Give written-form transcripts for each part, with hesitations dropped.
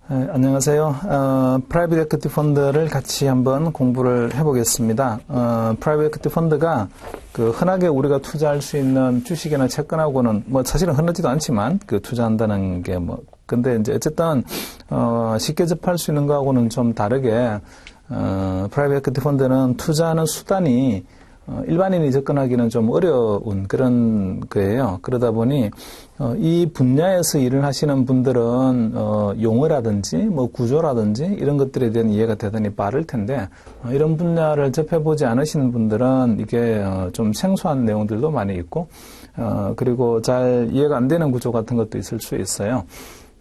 네, 안녕하세요. 프라이빗 에퀴티 펀드를 같이 한번 공부를 해보겠습니다. 프라이빗 에퀴티 펀드가 흔하게 우리가 투자할 수 있는 주식이나 채권하고는 사실은 흔하지도 않지만 투자한다는 게 근데 이제 어쨌든 쉽게 접할 수 있는 거하고는 좀 다르게 프라이빗 에퀴티 펀드는 투자하는 수단이 일반인이 접근하기는 좀 어려운 그런 거예요. 그러다 보니 이 분야에서 일을 하시는 분들은 용어라든지 구조라든지 이런 것들에 대한 이해가 대단히 빠를 텐데 이런 분야를 접해보지 않으시는 분들은 이게 좀 생소한 내용들도 많이 있고 그리고 잘 이해가 안 되는 구조 같은 것도 있을 수 있어요.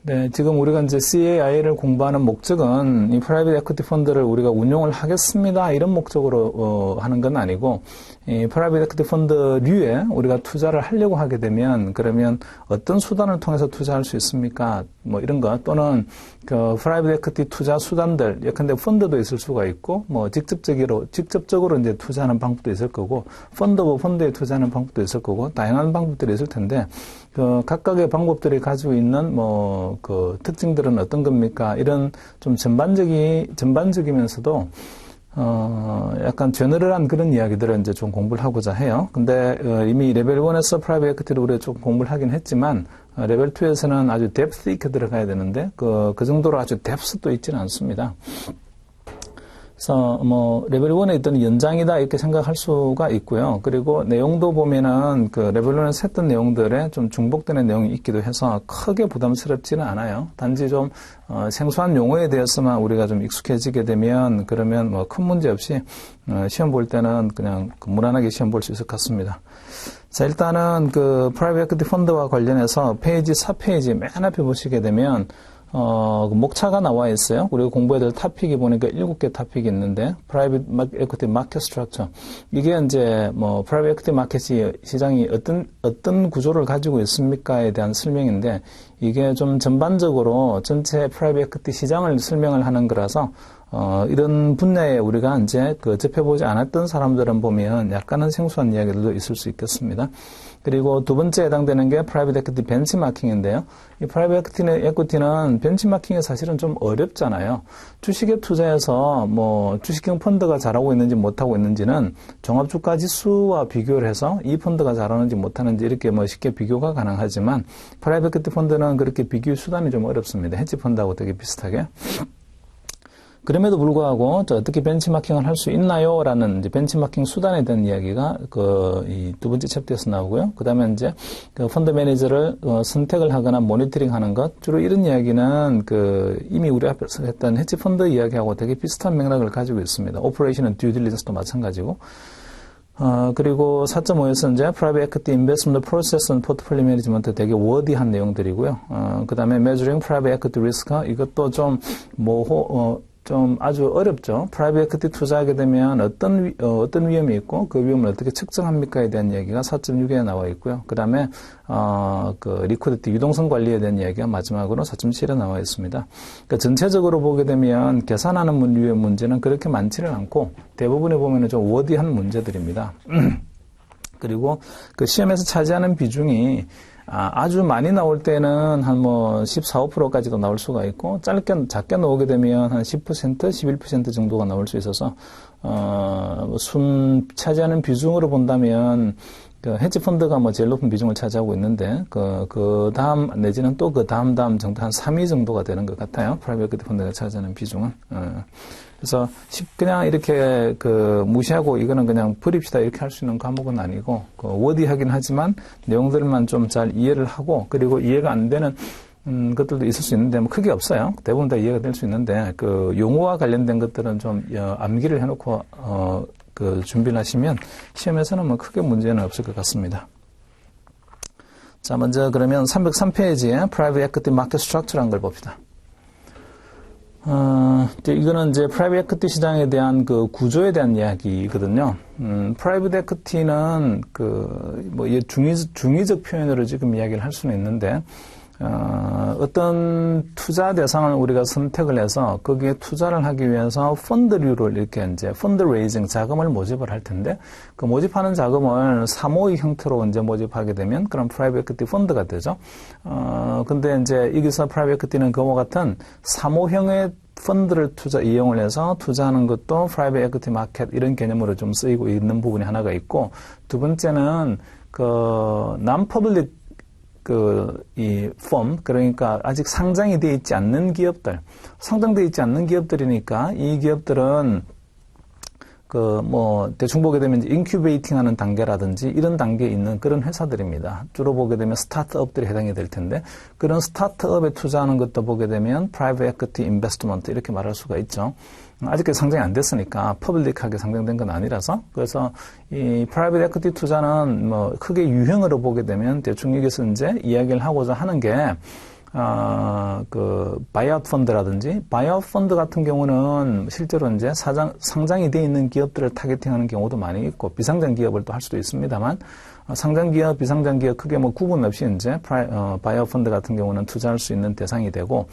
네, 지금 우리가 이제 CAI를 공부하는 목적은 이 프라이빗 에퀴티 펀드를 우리가 운용을 하겠습니다. 이런 목적으로 하는 건 아니고 이 프라이빗 에퀴티 펀드류에 우리가 투자를 하려고 하게 되면 그러면 어떤 수단을 통해서 투자할 수 있습니까? 이런 거 또는 프라이빗 에퀴티 투자 수단들 예컨대 펀드도 있을 수가 있고 직접적으로 이제 투자하는 방법도 있을 거고 펀드 오브 펀드에 투자하는 방법도 있을 거고 다양한 방법들이 있을 텐데 각각의 방법들이 가지고 있는 특징들은 어떤 겁니까? 이런 좀 전반적이면서도 약간 제너럴한 그런 이야기들을 이제 좀 공부를 하고자 해요. 근데 이미 레벨 1에서 프라이빗 에퀴티를 우리가 좀 공부를 하긴 했지만 레벨 2에서는 아주 뎁스 있게 들어가야 되는데 그 정도로 아주 뎁스도 있지는 않습니다. 그래서 레벨 1에 있던 연장이다 이렇게 생각할 수가 있고요. 그리고 내용도 보면은 레벨 1에서 했던 내용들에 좀 중복되는 내용이 있기도 해서 크게 부담스럽지는 않아요. 단지 좀 생소한 용어에 대해서만 우리가 좀 익숙해지게 되면 그러면 큰 문제 없이 시험 볼 때는 그냥 무난하게 시험 볼 수 있을 것 같습니다. 자, 일단은 프라이빗 에퀴티 펀드와 관련해서 페이지 4페이지 맨 앞에 보시게 되면 목차가 나와 있어요. 우리가 공부해야 될 토픽이 보니까 7개 토픽이 있는데, 프라이빗 에퀴티 마켓 스트럭처. 이게 이제, 프라이빗 에퀴티 마켓이 시장이 어떤 구조를 가지고 있습니까에 대한 설명인데, 이게 좀 전반적으로 전체 프라이빗 에퀴티 시장을 설명을 하는 거라서, 이런 분야에 우리가 이제 접해보지 않았던 사람들은 보면 약간은 생소한 이야기들도 있을 수 있겠습니다. 그리고 두 번째 해당되는 게 프라이빗 에퀴티 벤치마킹인데요. 이 프라이빗 에퀴티는 벤치마킹이 사실은 좀 어렵잖아요. 주식에 투자해서 주식형 펀드가 잘하고 있는지 못하고 있는지는 종합주가 지수와 비교를 해서 이 펀드가 잘하는지 못하는지 이렇게 쉽게 비교가 가능하지만 프라이빗 에퀴티 펀드는 그렇게 비교 수단이 좀 어렵습니다. 헤지 펀드하고 되게 비슷하게. 그럼에도 불구하고 어떻게 벤치마킹을 할 수 있나요? 라는 이제 벤치마킹 수단에 대한 이야기가 이 두 번째 챕터에서 나오고요. 그 다음에 이제 펀드 매니저를 선택을 하거나 모니터링 하는 것. 주로 이런 이야기는 이미 우리 앞에서 했던 헤지 펀드 이야기하고 되게 비슷한 맥락을 가지고 있습니다. 오퍼레이션 듀 딜리전스도 마찬가지고. 그리고 4.5에서 이제 프라이빗 에퀴티 인베스트먼트 프로세스 앤 포트폴리오 매니지먼트 되게 워디한 내용들이고요. 그 다음에 measuring private equity risk 이것도 좀 아주 어렵죠. 프라이빗 에퀴티 투자하게 되면 어떤 위험이 있고 그 위험을 어떻게 측정합니까에 대한 이야기가 4.6에 나와 있고요. 그 다음에 리퀴디티 유동성 관리에 대한 이야기가 마지막으로 4.7에 나와 있습니다. 그러니까 전체적으로 보게 되면 계산하는 류의 문제는 그렇게 많지는 않고 대부분에 보면은 좀 워디한 문제들입니다. 그리고 시험에서 차지하는 비중이 아주 많이 나올 때는 한 14, 15%까지도 나올 수가 있고, 작게 나오게 되면 한 10%, 11% 정도가 나올 수 있어서, 차지하는 비중으로 본다면, 헤지 펀드가 제일 높은 비중을 차지하고 있는데, 그 다음, 내지는 또 그 다음 정도, 한 3위 정도가 되는 것 같아요. 프라이빗 에퀴티 펀드가 차지하는 비중은. 그래서 그냥 이렇게 무시하고 이거는 그냥 버립시다 이렇게 할 수 있는 과목은 아니고 워디하긴 하지만 내용들만 좀 잘 이해를 하고 그리고 이해가 안 되는 것들도 있을 수 있는데 크게 없어요. 대부분 다 이해가 될 수 있는데 용어와 관련된 것들은 좀 암기를 해놓고 준비를 하시면 시험에서는 크게 문제는 없을 것 같습니다. 자, 먼저 그러면 303페이지에 프라이빗 에퀴티 마켓 스트럭처라는 걸 봅시다. 이거는 이제 프라이빗 에퀴티 시장에 대한 구조에 대한 이야기거든요. 프라이빗 에퀴티는 중의적 표현으로 지금 이야기를 할 수는 있는데, 어떤 투자 대상을 우리가 선택을 해서 거기에 투자를 하기 위해서 펀드류를 이렇게 이제 펀드 레이징 자금을 모집을 할 텐데 그 모집하는 자금을 사모의 형태로 이제 모집하게 되면 그런 프라이빗 에퀴티 펀드가 되죠. 근데 이제 여기서 프라이빗 에퀴티는 그와 같은 사모형의 펀드를 이용을 해서 투자하는 것도 프라이빗 에퀴티 마켓 이런 개념으로 좀 쓰이고 있는 부분이 하나가 있고 두 번째는 non-public 이 펌, 그러니까 아직 상장이 되어 있지 않는 기업들, 상장되어 있지 않는 기업들이니까 이 기업들은 대충 보게 되면 인큐베이팅 하는 단계라든지 이런 단계에 있는 그런 회사들입니다. 주로 보게 되면 스타트업들이 해당이 될 텐데, 그런 스타트업에 투자하는 것도 보게 되면 프라이빗 에퀴티 인베스트먼트 이렇게 말할 수가 있죠. 아직까지 상장이 안 됐으니까 퍼블릭하게 상장된 건 아니라서 그래서 이 프라이빗 에퀴티 투자는 크게 유형으로 보게 되면 대충 여기서 이제 이야기를 하고자 하는 게 바이아웃 펀드라든지 바이아웃 펀드 같은 경우는 실제로 이제 상장이 돼 있는 기업들을 타겟팅하는 경우도 많이 있고 비상장 기업을 또 할 수도 있습니다만 상장 기업, 비상장 기업 크게 구분 없이 이제 바이아웃 펀드 같은 경우는 투자할 수 있는 대상이 되고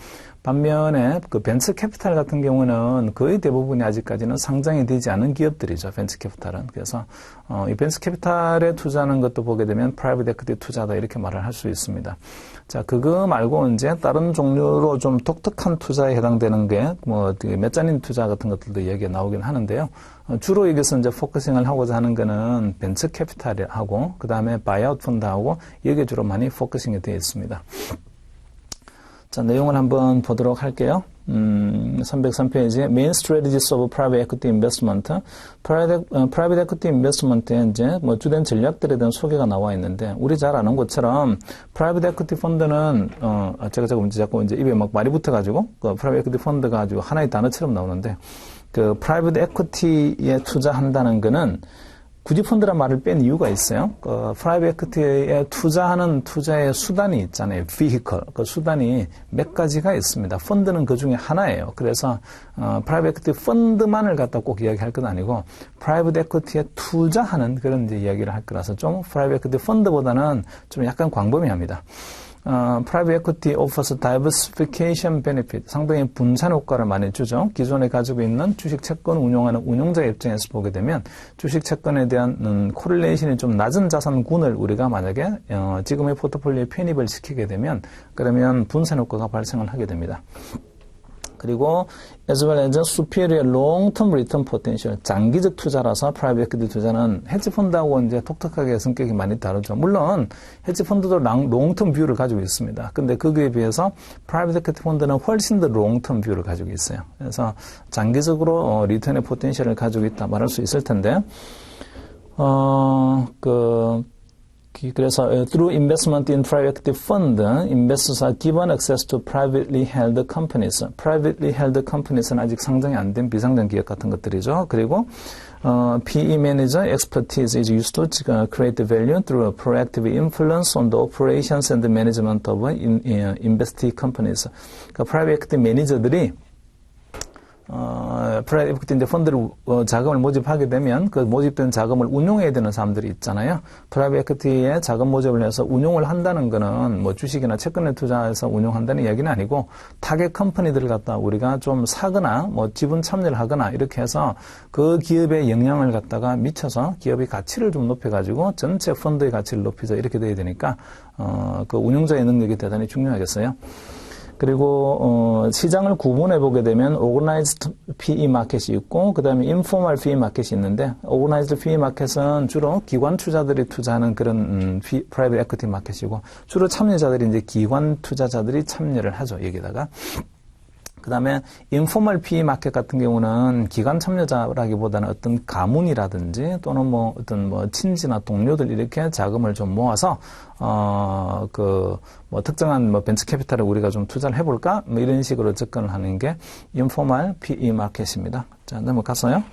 반면에 벤처 캐피탈 같은 경우는 거의 대부분이 아직까지는 상장이 되지 않은 기업들이죠. 벤처 캐피탈은. 그래서 이 벤처 캐피탈에 투자하는 것도 보게 되면 프라이빗 에퀴티 투자다 이렇게 말을 할 수 있습니다. 자, 그거 말고 이제 다른 종류로 좀 독특한 투자에 해당되는 게 메자닌 투자 같은 것들도 얘기가 나오긴 하는데요. 주로 여기서 이제 포커싱을 하고자 하는 거는 벤처 캐피탈하고 그 다음에 바이아웃 펀드하고 여기에 주로 많이 포커싱이 되어 있습니다. 자, 내용을 한번 보도록 할게요. 303페이지에 Main Strategies of Private Equity Investment. Private Equity Investment에 이제 주된 전략들에 대한 소개가 나와 있는데, 우리 잘 아는 것처럼 Private Equity 펀드는, 제가 자꾸 이제 입에 말이 붙어가지고, Private Equity 펀드가 아주 하나의 단어처럼 나오는데, Private Equity에 투자한다는 거는 굳이 펀드란 말을 뺀 이유가 있어요. 프라이빗 에퀴티에 투자하는 투자의 수단이 있잖아요. vehicle. 그 수단이 몇 가지가 있습니다. 펀드는 그 중에 하나예요. 그래서 프라이빗 에퀴티 펀드만을 갖다 꼭 이야기할 건 아니고 프라이빗 에퀴티에 투자하는 그런 이제 이야기를 할 거라서 좀 프라이빗 에퀴티 펀드보다는 좀 약간 광범위합니다. Private Equity offers diversification benefit. 상당히 분산 효과를 많이 주죠. 기존에 가지고 있는 주식 채권 운용하는 운용자 입장에서 보게 되면 주식 채권에 대한 코릴레이션이 좀 낮은 자산군을 우리가 만약에 지금의 포트폴리오에 편입을 시키게 되면 그러면 분산 효과가 발생을 하게 됩니다. 그리고 as well as superior long-term return potential. 장기적 투자라서 프라이빗 에퀴티 투자는 헤지펀드하고 이제 독특하게 성격이 많이 다르죠. 물론 헤지펀드도 long-term 뷰를 가지고 있습니다. 근데 거기에 비해서 프라이빗 에퀴티 펀드는 훨씬 더 long-term 뷰를 가지고 있어요. 그래서 장기적으로 리턴의 포텐셜을 가지고 있다 말할 수 있을 텐데, 그래서 through investment in private equity fund, investors are given access to privately held companies. Privately held companies는 아직 상장이 안 된 비상장 기업 같은 것들이죠. 그리고 PE manager expertise is used to create value through a proactive influence on the operations and the management of investee companies. 그러니까 private equity 매니저들이 프라이빗 에퀴티 이제 펀드를 자금을 모집하게 되면 그 모집된 자금을 운용해야 되는 사람들이 있잖아요. 프라이빗 에퀴티에 자금 모집을 해서 운용을 한다는 거는 주식이나 채권에 투자해서 운용한다는 이야기는 아니고 타겟 컴퍼니들을 갖다 우리가 좀 사거나 지분 참여를 하거나 이렇게 해서 그 기업의 영향을 갖다가 미쳐서 기업의 가치를 좀 높여가지고 전체 펀드의 가치를 높이자 이렇게 돼야 되니까 그 운용자의 능력이 대단히 중요하겠어요. 그리고 시장을 구분해 보게 되면 organized PE 마켓이 있고 그다음에 informal PE 마켓이 있는데 organized PE 마켓은 주로 기관 투자들이 투자하는 그런 private equity 마켓이고 주로 참여자들이 이제 기관 투자자들이 참여를 하죠. 여기다가 그다음에 인포멀 PE 마켓 같은 경우는 기관 참여자라기보다는 어떤 가문이라든지 또는 어떤 친지나 동료들 이렇게 자금을 좀 모아서 특정한 벤처 캐피탈을 우리가 좀 투자를 해볼까? 이런 식으로 접근을 하는 게 인포멀 PE 마켓입니다. 자, 넘어가서요.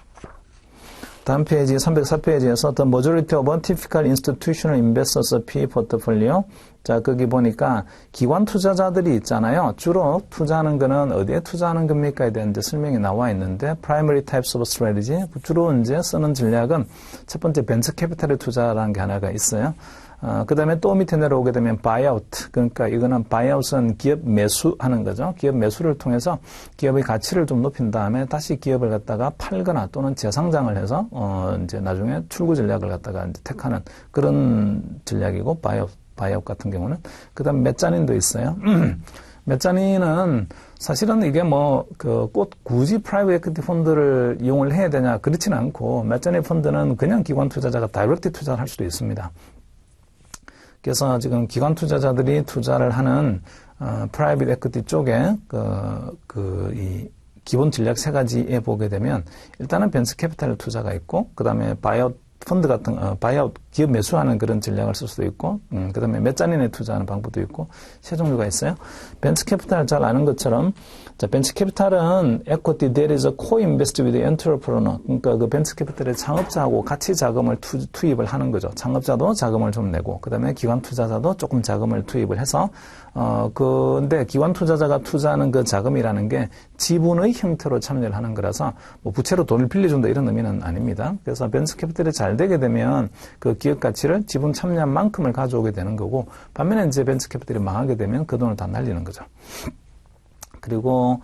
다음 페이지 304페이지에서 The majority of typical institutional investors PE portfolio. 자, 거기 보니까 기관 투자자들이 있잖아요. 주로 투자하는 거는 어디에 투자하는 겁니까에 대한 이제 설명이 나와 있는데 primary types of strategy. 주로 이제 쓰는 전략은 첫 번째 벤처 캐피탈에 투자라는 게 하나가 있어요. 그 다음에 또 밑에 내려오게 되면 buyout. 그러니까 이거는 buyout은 기업 매수하는 거죠. 기업 매수를 통해서 기업의 가치를 좀 높인 다음에 다시 기업을 갖다가 팔거나 또는 재상장을 해서, 이제 나중에 출구 전략을 갖다가 이제 택하는 그런 전략이고, buyout 같은 경우는. 그 다음 메자닌도 있어요. 메자닌은 사실은 이게 꼭 굳이 프라이빗 에퀴티 펀드를 이용을 해야 되냐, 그렇지는 않고, 메자닌 펀드는 그냥 기관 투자자가 다이렉트 투자를 할 수도 있습니다. 그래서 지금 기관 투자자들이 투자를 하는 프라이빗 에퀴티 쪽에 이 기본 전략 세 가지에 보게 되면 일단은 벤처 캐피탈 투자가 있고 그다음에 바이아웃 펀드 같은 바이아웃 기업 매수하는 그런 전략을 쓸 수도 있고 그다음에 메자닌에 투자하는 방법도 있고 세 종류가 있어요. 벤처 캐피탈 잘 아는 것처럼 자, 벤처 캐피탈은 equity that is co-invest with the entrepreneur. 그러니까 그 벤처 캐피탈의 창업자하고 같이 자금을 투입을 하는 거죠. 창업자도 자금을 좀 내고, 그 다음에 기관 투자자도 조금 자금을 투입을 해서, 근데 기관 투자자가 투자하는 그 자금이라는 게 지분의 형태로 참여를 하는 거라서 뭐 부채로 돈을 빌려준다 이런 의미는 아닙니다. 그래서 벤처 캐피탈이 잘 되게 되면 그 기업 가치를 지분 참여한 만큼을 가져오게 되는 거고, 반면에 이제 벤처 캐피탈이 망하게 되면 그 돈을 다 날리는 거죠. 그리고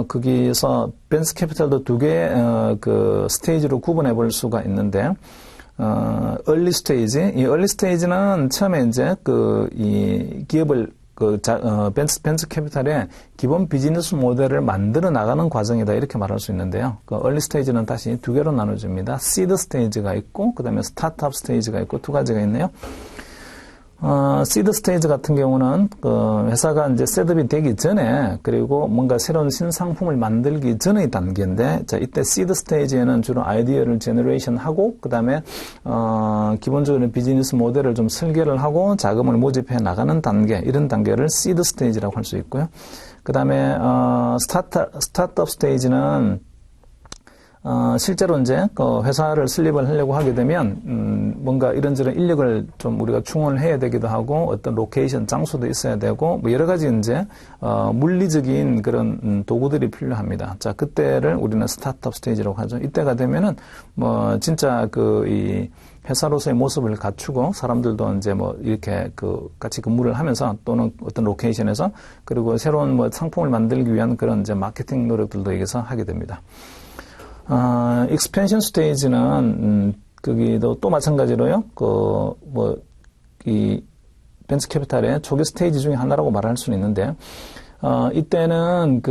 거기서 벤처 캐피탈도 두 개의 그 스테이지로 구분해 볼 수가 있는데, early stage, 이 early stage는 처음에 이제 이 기업을 벤처 캐피탈의 기본 비즈니스 모델을 만들어 나가는 과정이다 이렇게 말할 수 있는데요. 그 early stage는 다시 두 개로 나눠집니다. seed stage가 있고, 그 다음에 스타트업 스테이지가 있고 두 가지가 있네요. 시드 스테이지 같은 경우는 그 회사가 이제 셋업이 되기 전에 그리고 뭔가 새로운 신상품을 만들기 전의 단계인데, 자, 이때 시드 스테이지에는 주로 아이디어를 제너레이션 하고 그다음에 기본적으로 비즈니스 모델을 좀 설계를 하고 자금을 모집해 나가는 단계, 이런 단계를 시드 스테이지라고 할 수 있고요. 그다음에 스타트업 스테이지는 실제로 이제 회사를 설립을 하려고 하게 되면 뭔가 이런저런 인력을 좀 우리가 충원을 해야 되기도 하고 어떤 로케이션 장소도 있어야 되고 뭐 여러 가지 이제 물리적인 그런 도구들이 필요합니다. 자, 그때를 우리는 스타트업 스테이지라고 하죠. 이때가 되면은 뭐 진짜 이 회사로서의 모습을 갖추고 사람들도 이제 뭐 이렇게 같이 근무를 하면서 또는 어떤 로케이션에서 그리고 새로운 뭐 상품을 만들기 위한 그런 이제 마케팅 노력들도 여기서 하게 됩니다. expansion 스테이지는, 거기도 또 마찬가지로요, 이 벤처 캐피탈의 초기 스테이지 중에 하나라고 말할 수는 있는데, 이때는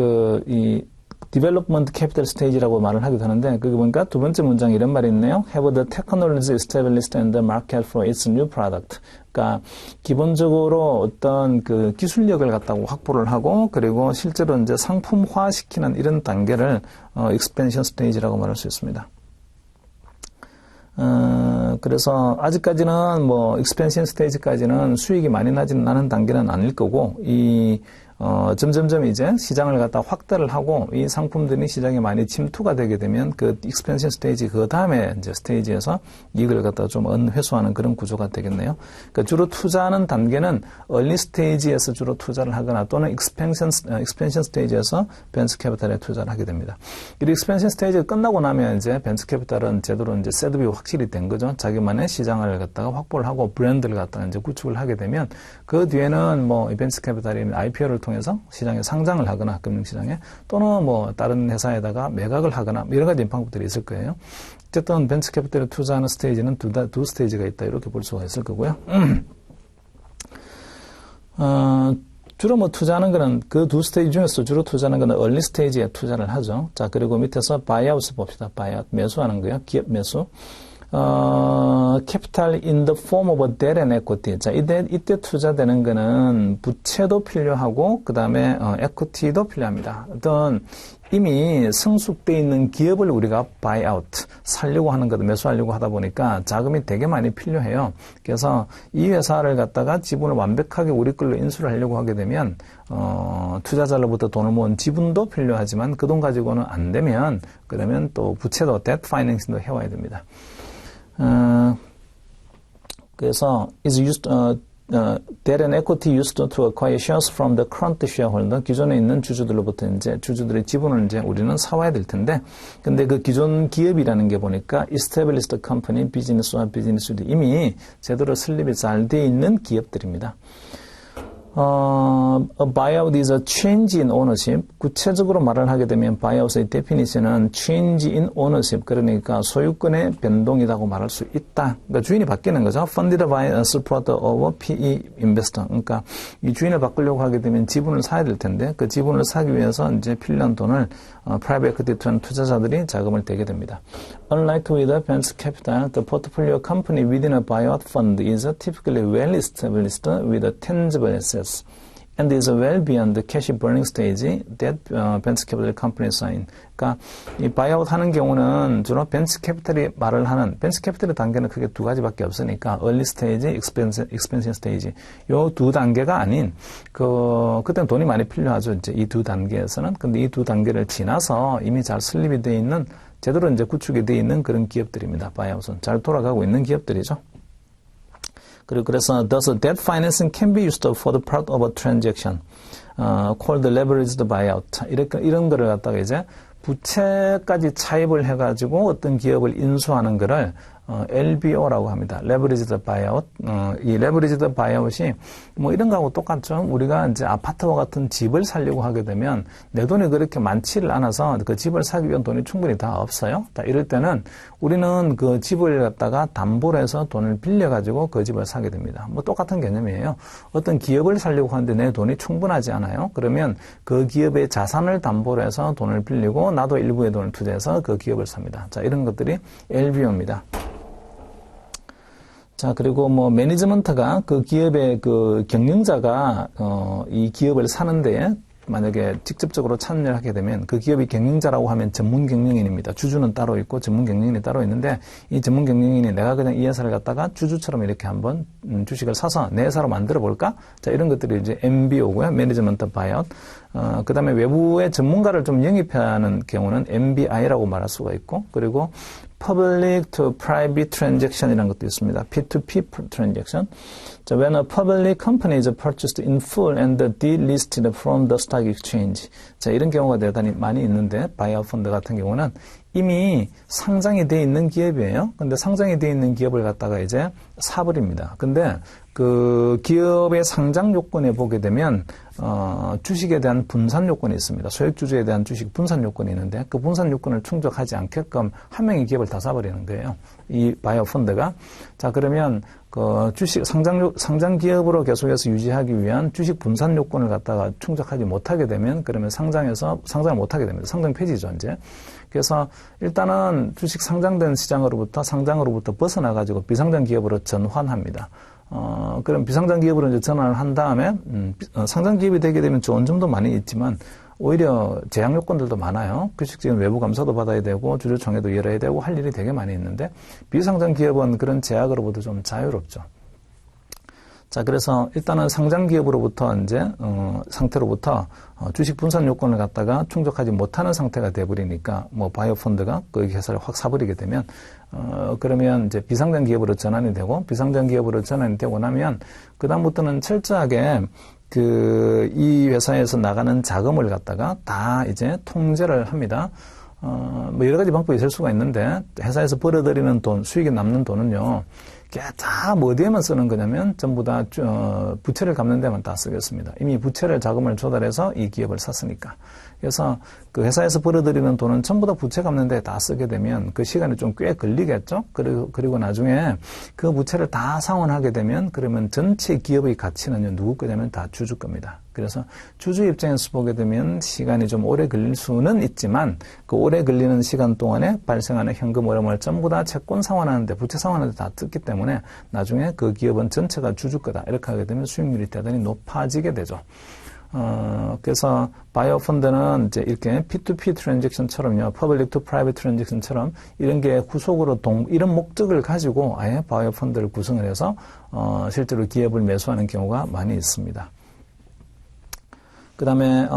이 development capital stage라고 말을 하기도 하는데, 그게 보니까 두 번째 문장에 이런 말이 있네요. have the technology established and the market for its new product. 그러니까 기본적으로 어떤 그 기술력을 갖다가 확보를 하고 그리고 실제로 이제 상품화시키는 이런 단계를 expansion stage라고 말할 수 있습니다. 그래서 아직까지는 뭐 expansion stage까지는 수익이 많이 나지는 않은 단계는 아닐 거고 점점점 이제 시장을 갖다 확대를 하고 이 상품들이 시장에 많이 침투가 되게 되면 그 익스펜션 스테이지 그 다음에 이제 스테이지에서 이익을 갖다 좀 회수하는 그런 구조가 되겠네요. 그러니까 주로 투자하는 단계는 얼리 스테이지에서 주로 투자를 하거나 또는 익스펜션 스테이지에서 벤처 캐피탈에 투자를 하게 됩니다. 이 익스펜션 스테이지가 끝나고 나면 이제 벤처 캐피탈은 제대로 이제 셋업이 확실히 된 거죠. 자기만의 시장을 갖다가 확보를 하고 브랜드를 갖다가 이제 구축을 하게 되면 그 뒤에는 뭐 벤처 캐피탈이 IPO를 통해서 시장에 상장을 하거나 금융시장에 또는 뭐 다른 회사에다가 매각을 하거나 여러 가지 방법들이 있을 거예요. 어쨌든 벤처 캐피탈에 투자하는 스테이지는 두 스테이지가 있다 이렇게 볼 수가 있을 거고요. 주로 뭐 투자하는 거는 그 두 스테이지 중에서 주로 투자하는 거는 얼리 스테이지에 투자를 하죠. 자, 그리고 밑에서 바이아웃을 봅시다. 바이아웃 매수하는 거요. 기업 매수. capital in the form of a debt and equity. 자, 이때 투자되는 거는 부채도 필요하고, 그 다음에, equity도 필요합니다. 어떤 이미 성숙되어 있는 기업을 우리가 buy out, 살려고 하는 거도 매수하려고 하다 보니까 자금이 되게 많이 필요해요. 그래서 이 회사를 갖다가 지분을 완벽하게 우리 걸로 인수를 하려고 하게 되면, 투자자로부터 돈을 모은 지분도 필요하지만 그 돈 가지고는 안 되면, 그러면 또 부채도 debt financing도 해와야 됩니다. 그래서 is used debt and equity used to acquire shares from the current shareholder. 기존에 있는 주주들로부터 이제 주주들의 지분을 이제 우리는 사와야 될 텐데, 근데 그 기존 기업이라는 게 보니까 established company, 비즈니스와 비즈니스도 이미 제대로 설립이 잘 돼 있는 기업들입니다. A buyout is a change in ownership. 구체적으로 말을 하게 되면 buyout의 definition은 change in ownership, 그러니까 소유권의 변동이라고 말할 수 있다. 그러니까 주인이 바뀌는 거죠. Funded by a supporter of PE investor. 그러니까 이 주인을 바꾸려고 하게 되면 지분을 사야 될 텐데 그 지분을 사기 위해서 이제 필요한 돈을 private equity 투자자들이 자금을 대게 됩니다. Unlike with venture capital, the portfolio company within a buyout fund is typically well established with a tangible assets. And is well beyond the cash burning stage that venture capital companies are in. 그러니까 이 바이아웃 하는 경우는 주로 벤처 캐피탈이 말을 하는 벤처 캐피탈의 단계는 크게 두 가지밖에 없으니까 early stage, expansion stage 요 두 단계가 아닌 그때는 돈이 많이 필요하죠. 이제 이 두 단계에서는. 근데 이 두 단계를 지나서 이미 잘 설립이 되어 있는 제대로 이제 구축이 되어 있는 그런 기업들입니다. 바이아웃은 잘 돌아가고 있는 기업들이죠. 그래서 thus debt financing can be used for the part of a transaction called leveraged buyout. 이런 거를 갖다가 이제 부채까지 차입을 해가지고 어떤 기업을 인수하는 거를 LBO라고 합니다. Leveraged Buyout. 이 Leveraged Buyout이 뭐 이런 거하고 똑같죠. 우리가 이제 아파트와 같은 집을 사려고 하게 되면 내 돈이 그렇게 많지를 않아서 그 집을 사기 위한 돈이 충분히 다 없어요. 이럴 때는 우리는 그 집을 갖다가 담보로 해서 돈을 빌려가지고 그 집을 사게 됩니다. 뭐 똑같은 개념이에요. 어떤 기업을 사려고 하는데 내 돈이 충분하지 않아요. 그러면 그 기업의 자산을 담보로 해서 돈을 빌리고 나도 일부의 돈을 투자해서 그 기업을 삽니다. 자, 이런 것들이 LBO입니다. 자, 그리고 뭐 매니지먼트가 그 기업의 그 경영자가 이 기업을 사는데 만약에 직접적으로 참여를 하게 되면 그 기업이 경영자라고 하면 전문 경영인입니다. 주주는 따로 있고 전문 경영인이 따로 있는데 이 전문 경영인이 내가 그냥 이 회사를 갖다가 주주처럼 이렇게 한번 주식을 사서 내 회사로 만들어 볼까? 자, 이런 것들이 이제 MBO고요. 매니지먼트 바이아웃. 그 다음에 외부의 전문가를 좀 영입하는 경우는 MBI라고 말할 수가 있고, 그리고 Public to Private Transaction이라는 것도 있습니다. P2P Transaction. 자, when a public company is purchased in full and delisted from the stock exchange. 자, 이런 경우가 대단히 많이 있는데, 바이아웃 펀드 같은 경우는 이미 상장이 돼 있는 기업이에요. 근데 상장이 돼 있는 기업을 갖다가 이제 사버립니다. 근데 그 기업의 상장 요건에 보게 되면 주식에 대한 분산 요건이 있습니다. 소액주주에 대한 주식 분산 요건이 있는데 그 분산 요건을 충족하지 않게끔 한 명의 기업을 다 사버리는 거예요. 이 바이아웃 펀드가. 자, 그러면 그 주식 상장 기업으로 계속해서 유지하기 위한 주식 분산 요건을 갖다가 충족하지 못하게 되면 그러면 상장을 못하게 됩니다. 상장 폐지죠, 이제. 그래서 일단은 주식 상장된 상장으로부터 벗어나가지고 비상장 기업으로 전환합니다. 그럼 비상장 기업으로 이제 전환을 한 다음에, 상장 기업이 되게 되면 좋은 점도 많이 있지만, 오히려 제약 요건들도 많아요. 주식적인 외부 감사도 받아야 되고, 주주총회도 열어야 되고, 할 일이 되게 많이 있는데, 비상장 기업은 그런 제약으로부터 좀 자유롭죠. 자, 그래서 일단은 상장 기업으로부터 이제, 상태로부터 주식 분산 요건을 갖다가 충족하지 못하는 상태가 돼버리니까, 뭐, 바이오 펀드가 그 회사를 확 사버리게 되면, 그러면 이제 비상장 기업으로 전환이 되고, 비상장 기업으로 전환이 되고 나면, 그다음부터는 철저하게 이 회사에서 나가는 자금을 갖다가 다 이제 통제를 합니다. 뭐 여러 가지 방법이 있을 수가 있는데, 회사에서 벌어들이는 돈, 수익이 남는 돈은요, 다 뭐 어디에만 쓰는 거냐면 전부 다 부채를 갚는 데만 다 쓰겠습니다. 이미 부채를 자금을 조달해서 이 기업을 샀으니까. 그래서 그 회사에서 벌어들이는 돈은 전부 다 부채 갚는 데 다 쓰게 되면 그 시간이 좀 꽤 걸리겠죠. 그리고 나중에 그 부채를 다 상환하게 되면 그러면 전체 기업의 가치는 누구 거냐면 다 주주 겁니다. 그래서 주주 입장에서 보게 되면 시간이 좀 오래 걸릴 수는 있지만 그 오래 걸리는 시간 동안에 발생하는 현금 흐름을 전부 다 채권 상환하는데 부채 상환하는데 다 뜯기 때문에 나중에 그 기업은 전체가 주주 거다. 이렇게 하게 되면 수익률이 대단히 높아지게 되죠. 그래서 바이오 펀드는 이제 이렇게 P2P 트랜잭션처럼요, 퍼블릭 투 프라이빗 트랜잭션처럼 이런 게 후속으로 이런 목적을 가지고 아예 바이오 펀드를 구성을 해서 실제로 기업을 매수하는 경우가 많이 있습니다. 그다음에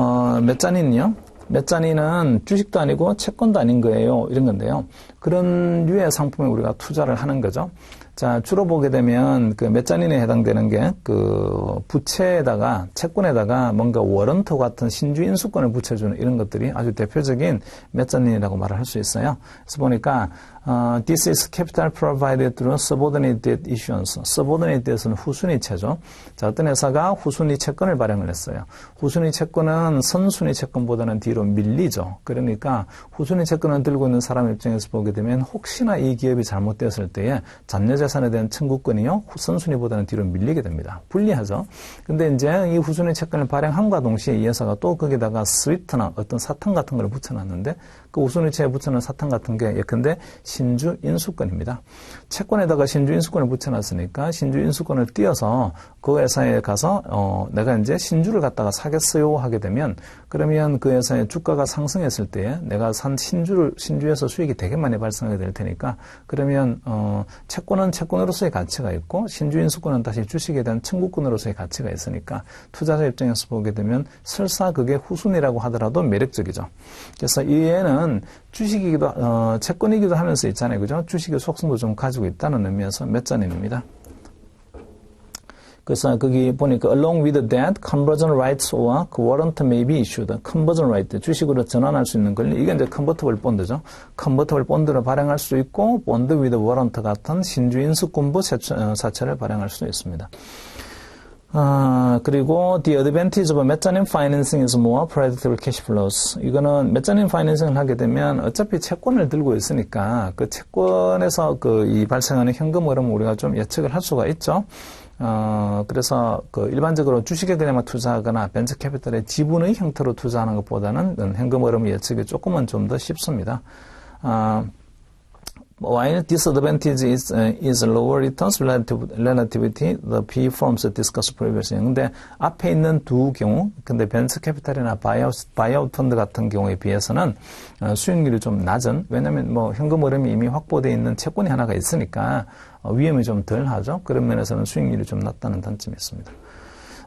메자닌은요. 메자닌은 주식도 아니고 채권도 아닌 거예요. 이런 건데요. 그런 류의 상품에 우리가 투자를 하는 거죠. 자, 주로 보게 되면 그 메자닌에 해당되는 게 그 부채에다가 채권에다가 뭔가 워런트 같은 신주 인수권을 붙여주는 이런 것들이 아주 대표적인 메자닌이라고 말을 할 수 있어요. 그래서 보니까 This is capital provided through subordinate debt issuance. subordinate debt은 후순위채죠. 자, 어떤 회사가 후순위 채권을 발행을 했어요. 후순위 채권은 선순위 채권보다는 뒤로 밀리죠. 그러니까 후순위 채권을 들고 있는 사람 입장에서 보게 되면 혹시나 이 기업이 잘못되었을 때에 잔여 재산에 대한 청구권이요, 선순위보다는 뒤로 밀리게 됩니다. 불리하죠. 근데 이제 이 후순위 채권을 발행함과 동시에 이 회사가 또 거기다가 스위트나 어떤 사탕 같은 걸 붙여놨는데 그 후순위채에 붙여놓은 사탕 같은 게 예컨대 신주 인수권입니다. 채권에다가 신주 인수권을 붙여놨으니까 신주 인수권을 띄어서 그 회사에 가서 내가 이제 신주를 갖다가 사겠어요 하게 되면 그러면 그 회사의 주가가 상승했을 때에 내가 산 신주에서 수익이 되게 많이 발생하게 될 테니까 그러면 채권은 채권으로서의 가치가 있고 신주 인수권은 다시 주식에 대한 청구권으로서의 가치가 있으니까 투자자 입장에서 보게 되면 설사 그게 후순위라고 하더라도 매력적이죠. 그래서 이에는 주식이기도 채권이기도 하면서 있잖아요, 그죠? 주식의 속성도 좀 가지고 있다는 의미에서 메자닌입니다. 그래서 거기 보니까 along with that, conversion rights or warrant may be issued. conversion right, 주식으로 전환할 수 있는 권리. 이게 이제 convertible bond죠. convertible bond를 발행할 수 있고 bond with warrant 같은 신주 인수권부 사채를 발행할 수도 있습니다. 그리고 the advantage of mezzanine financing is more predictable cash flows. 이거는 mezzanine financing을 하게 되면 어차피 채권을 들고 있으니까 그 채권에서 이 발생하는 현금 흐름을 우리가 좀 예측을 할 수가 있죠. 그래서 일반적으로 주식에 그냥 투자하거나 벤처 캐피탈의 지분의 형태로 투자하는 것보다는 현금 흐름 예측이 조금은 좀 더 쉽습니다. While disadvantage is lower returns relativity, the PE firms discussed previously. 근데 앞에 있는 두 경우, 근데 벤처 캐피탈이나 바이아웃 펀드 같은 경우에 비해서는 수익률이 좀 낮은, 왜냐면 현금 흐름이 이미 확보되어 있는 채권이 하나가 있으니까 위험이 좀 덜 하죠. 그런 면에서는 수익률이 좀 낮다는 단점이 있습니다.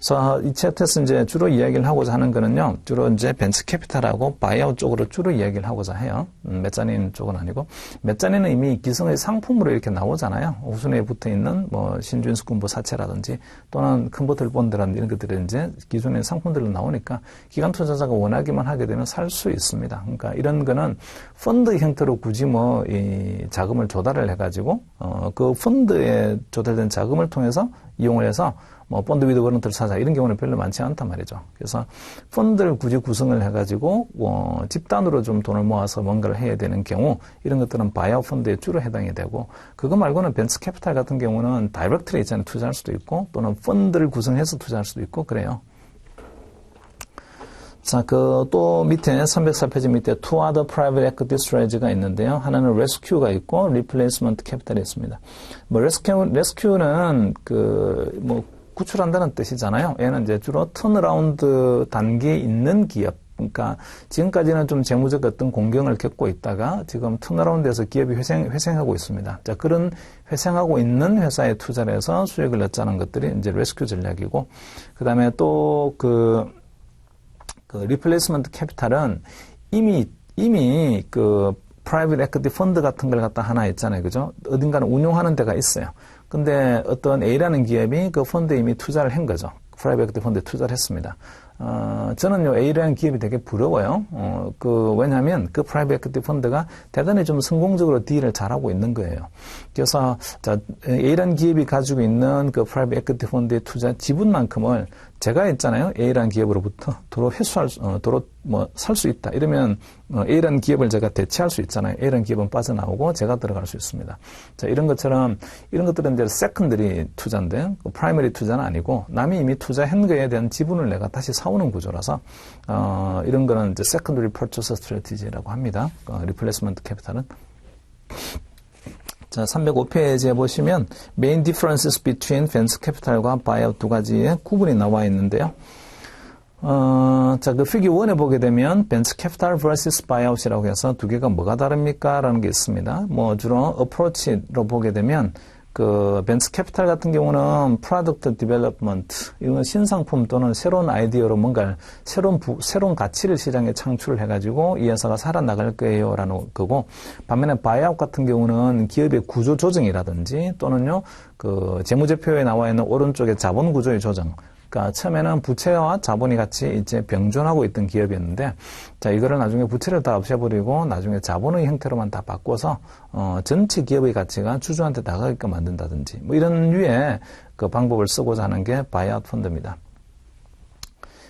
그래서 이 챕터에서 이제 주로 이야기를 하고자 하는 거는요, 주로 이제 벤처 캐피탈하고 바이아웃 쪽으로 주로 이야기를 하고자 해요. 메자닌 쪽은 아니고. 메자닌은 이미 기성의 상품으로 이렇게 나오잖아요. 후순위에 붙어 있는 신주인수권부 사채라든지 또는 컨버터블 본드라든지 이런 것들이 이제 기존의 상품들로 나오니까 기관 투자자가 원하기만 하게 되면 살 수 있습니다. 그러니까 이런 거는 펀드 형태로 굳이 이 자금을 조달을 해가지고, 그 펀드에 조달된 자금을 통해서 이용을 해서 펀드 위드 워런트를 사자 이런 경우는 별로 많지 않단 말이죠. 그래서 펀드를 굳이 구성을 해가지고 집단으로 좀 돈을 모아서 뭔가를 해야 되는 경우 이런 것들은 바이아웃 펀드에 주로 해당이 되고 그거 말고는 벤처 캐피탈 같은 경우는 다이렉트리 있잖아요. 투자할 수도 있고 또는 펀드를 구성해서 투자할 수도 있고 그래요. 자, 또 밑에 304페이지 밑에 two other private equity strategy가 있는데요. 하나는 rescue가 있고 replacement capital이 있습니다. rescue는 구출한다는 뜻이잖아요. 얘는 이제 주로 턴어라운드 단계에 있는 기업. 그러니까 지금까지는 좀 재무적 어떤 공경을 겪고 있다가 지금 턴어라운드에서 기업이 회생하고 있습니다. 자, 그런 회생하고 있는 회사에 투자를 해서 수익을 얻자는 것들이 이제 레스큐 전략이고, 그 다음에 또 리플레이스먼트 캐피탈은 이미 프라이빗 에퀴티 펀드 같은 걸 갖다 하나 있잖아요. 그죠? 어딘가는 운용하는 데가 있어요. 근데 어떤 A라는 기업이 그 펀드에 이미 투자를 한 거죠. 프라이빗 에퀴티 펀드에 투자를 했습니다. 저는요, A라는 기업이 되게 부러워요. 왜냐면 그 프라이빗 에퀴티 펀드가 대단히 좀 성공적으로 딜을 잘하고 있는 거예요. 그래서, A라는 기업이 가지고 있는 그 프라이빗 에퀴티 펀드의 투자 지분만큼을 제가 있잖아요. A라는 기업으로부터 도로 살 수 있다. 이러면 A라는 기업을 제가 대체할 수 있잖아요. A라는 기업은 빠져나오고 제가 들어갈 수 있습니다. 자, 이런 것처럼 이런 것들은 이제 세컨더리 투자인데 프라이머리 투자는 아니고 남이 이미 투자한 거에 대한 지분을 내가 다시 사오는 구조라서 이런 거는 이제 세컨더리 퍼처스 스트래티지라고 합니다. 리플레이스먼트 캐피탈은. 자, 305페이지에 보시면 main differences between venture capital과 buyout 두 가지의 구분이 나와 있는데요. 자, 피규어 1에 보게 되면 venture capital versus buyout이라고 해서 두 개가 뭐가 다릅니까? 라는 게 있습니다. 주로 approach로 보게 되면 그 벤처 캐피탈 같은 경우는 프로덕트 디벨롭먼트, 이건 신상품 또는 새로운 아이디어로 뭔가 새로운 가치를 시장에 창출을 해가지고 이 회사가 살아나갈 거예요라는 거고, 반면에 바이아웃 같은 경우는 기업의 구조 조정이라든지 또는요 그 재무제표에 나와 있는 오른쪽에 자본 구조의 조정. 그러니까 처음에는 부채와 자본이 같이 이제 병존하고 있던 기업이었는데, 자 이거를 나중에 부채를 다 없애버리고 나중에 자본의 형태로만 다 바꿔서 전체 기업의 가치가 주주한테 나가게끔 만든다든지 뭐 이런 류의 그 방법을 쓰고자 하는 게 바이아웃 펀드입니다.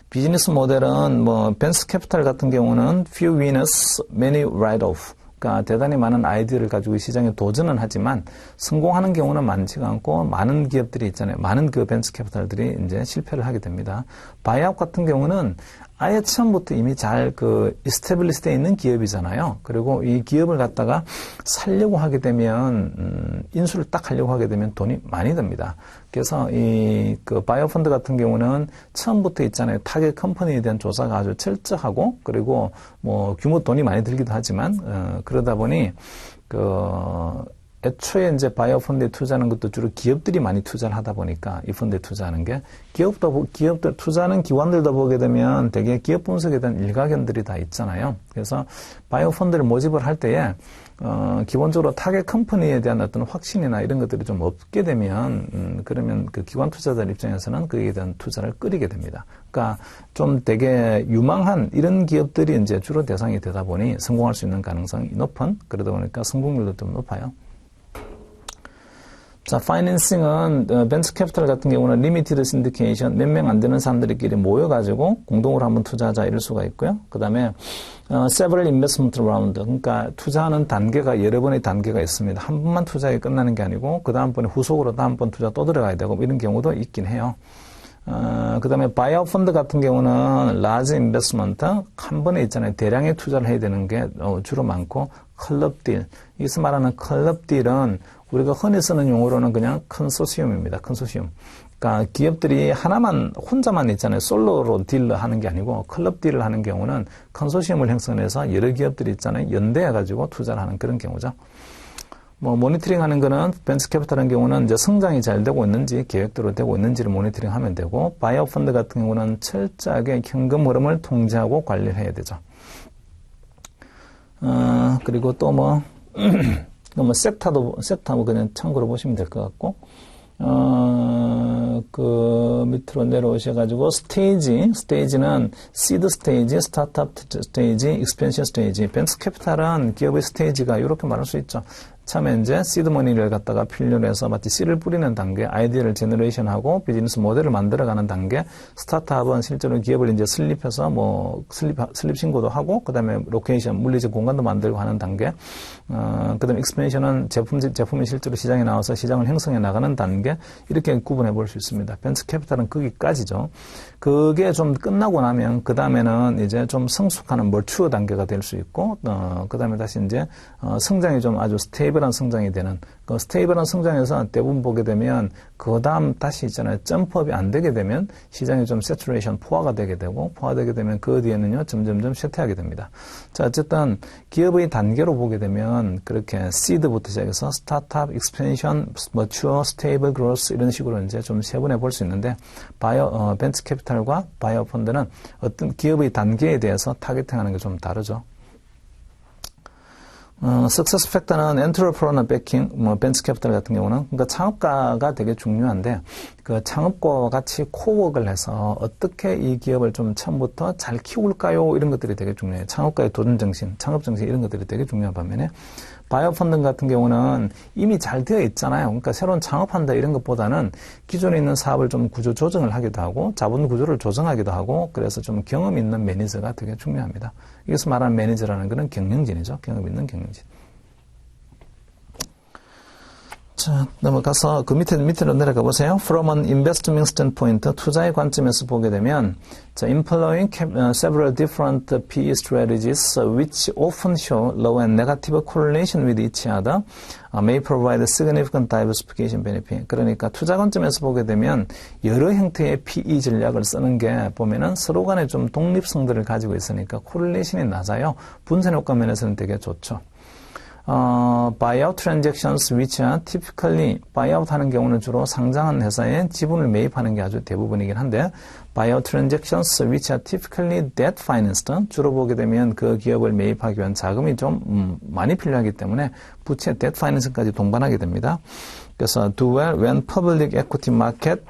비즈니스 모델은 뭐 벤처 캐피탈 같은 경우는 few winners, many write-off. 그러니까 대단히 많은 아이디어를 가지고 시장에 도전은 하지만 성공하는 경우는 많지가 않고 많은 기업들이 있잖아요. 많은 그 벤처 캐피탈들이 이제 실패를 하게 됩니다. 바이아웃 같은 경우는 아예 처음부터 이미 잘 그 이스태블리시되어 있는 기업이잖아요. 그리고 이 기업을 갖다가 살려고 하게 되면 인수를 딱 하려고 하게 되면 돈이 많이 듭니다. 그래서 이 그 바이아웃 펀드 같은 경우는 처음부터 있잖아요. 타겟 컴퍼니에 대한 조사가 아주 철저하고, 그리고 뭐 규모 돈이 많이 들기도 하지만 그러다 보니 애초에 이제 바이아웃 펀드에 투자하는 것도 주로 기업들이 많이 투자를 하다 보니까 이 펀드에 투자하는 게 기업들 투자하는 기관들도 보게 되면 되게 기업 분석에 대한 일가견들이 다 있잖아요. 그래서 바이아웃 펀드를 모집을 할 때에 기본적으로 타겟 컴퍼니에 대한 어떤 확신이나 이런 것들이 좀 없게 되면 그러면 그 기관 투자자들 입장에서는 그에 대한 투자를 꺼리게 됩니다. 그러니까 좀 되게 유망한 이런 기업들이 이제 주로 대상이 되다 보니 성공할 수 있는 가능성이 높은, 그러다 보니까 성공률도 좀 높아요. 자, 파이낸싱은 벤처 캐피탈 같은 경우는 리미티드 신디케이션, 몇 명 안 되는 사람들끼리 모여가지고 공동으로 한번 투자하자 이럴 수가 있고요. 그 다음에 several investment round, 그러니까 투자하는 단계가 여러 번의 단계가 있습니다. 한 번만 투자에 끝나는 게 아니고 그 다음번에 후속으로 다음번 투자 또 들어가야 되고 이런 경우도 있긴 해요. 그 다음에 바이아웃 펀드 같은 경우는 large investment, 한 번에 있잖아요. 대량의 투자를 해야 되는 게 주로 많고, 클럽 딜. 여기서 말하는 클럽 딜은 우리가 흔히 쓰는 용어로는 그냥 컨소시엄입니다. 컨소시엄. 그러니까 기업들이 혼자만 있잖아요. 솔로로 딜을 하는 게 아니고 클럽 딜을 하는 경우는 컨소시엄을 형성해서 여러 기업들이 있잖아요. 연대해가지고 투자를 하는 그런 경우죠. 뭐 모니터링 하는 거는 벤처 캐피탈 같은 경우는 이제 성장이 잘 되고 있는지, 계획대로 되고 있는지를 모니터링 하면 되고, 바이아웃 펀드 같은 경우는 철저하게 현금 흐름을 통제하고 관리를 해야 되죠. 그리고 또 뭐 섹터 그냥 참고로 보시면 될 것 같고, 그 밑으로 내려오셔가지고 스테이지는 시드 스테이지, 스타트업 스테이지, 익스펜션 스테이지. 벤처 캐피탈은 기업의 스테이지가 이렇게 말할 수 있죠. 처음에 이제 시드머니를 갖다가 필요로 해서 마치 씨를 뿌리는 단계, 아이디어를 제너레이션하고 비즈니스 모델을 만들어가는 단계, 스타트업은 실제로 기업을 이제 설립해서 설립 신고도 하고, 그 다음에 로케이션, 물리적 공간도 만들고 하는 단계, 그 다음에 익스펜션은 제품이 실제로 시장에 나와서 시장을 형성해 나가는 단계, 이렇게 구분해 볼 수 있습니다. 벤처 캐피탈은 거기까지죠. 그게 좀 끝나고 나면, 그 다음에는 이제 좀 성숙하는 멀추어 단계가 될 수 있고, 그 다음에 다시 이제, 성장이 좀 아주 스테이블한 성장이 되는, 그 스테이블한 성장에서 대부분 보게 되면, 그 다음 다시 있잖아요. 점프업이 안 되게 되면 시장이 좀 세츄레이션, 포화가 되게 되고, 포화되게 되면 그 뒤에는요, 점점점 쇠퇴하게 됩니다. 자, 어쨌든 기업의 단계로 보게 되면, 그렇게 시드부터 시작해서 스타트업, 익스펜션, 머추어, 스테이블, 그로스 이런 식으로 이제 좀 세분해 볼 수 있는데, 벤처 캐피탈과 바이오 펀드는 어떤 기업의 단계에 대해서 타겟팅하는 게 좀 다르죠. 석세스 팩터는 엔트러프로나 베킹, 벤처 캐피탈 같은 경우는, 그러니까 창업가가 되게 중요한데, 그 창업가와 같이 코워크를 해서 어떻게 이 기업을 좀 처음부터 잘 키울까요? 이런 것들이 되게 중요해요. 창업가의 도전 정신, 창업 정신 이런 것들이 되게 중요한 반면에, 바이오 펀드 같은 경우는 이미 잘 되어 있잖아요. 그러니까 새로운 창업한다 이런 것보다는 기존에 있는 사업을 좀 구조 조정을 하기도 하고 자본 구조를 조정하기도 하고, 그래서 좀 경험 있는 매니저가 되게 중요합니다. 여기서 말하는 매니저라는 것은 경영진이죠. 경험 있는 경영진. 자, 넘어가서 그 밑으로 내려가 보세요. From an investment standpoint, 투자의 관점에서 보게 되면, 자, employing several different PE strategies which often show low and negative correlation with each other may provide significant diversification benefit. 그러니까 투자 관점에서 보게 되면 여러 형태의 PE 전략을 쓰는 게 보면은 서로 간에 좀 독립성들을 가지고 있으니까 코릴레이션이 낮아요. 분산 효과 면에서는 되게 좋죠. buyout transactions which are typically buyout 하는 경우는 주로 상장한 회사에 지분을 매입하는 게 아주 대부분이긴 한데 buyout transactions which are typically debt financed 주로 보게 되면 그 기업을 매입하기 위한 자금이 좀 많이 필요하기 때문에 부채 debt finance까지 동반하게 됩니다. 그래서 do well when public equity market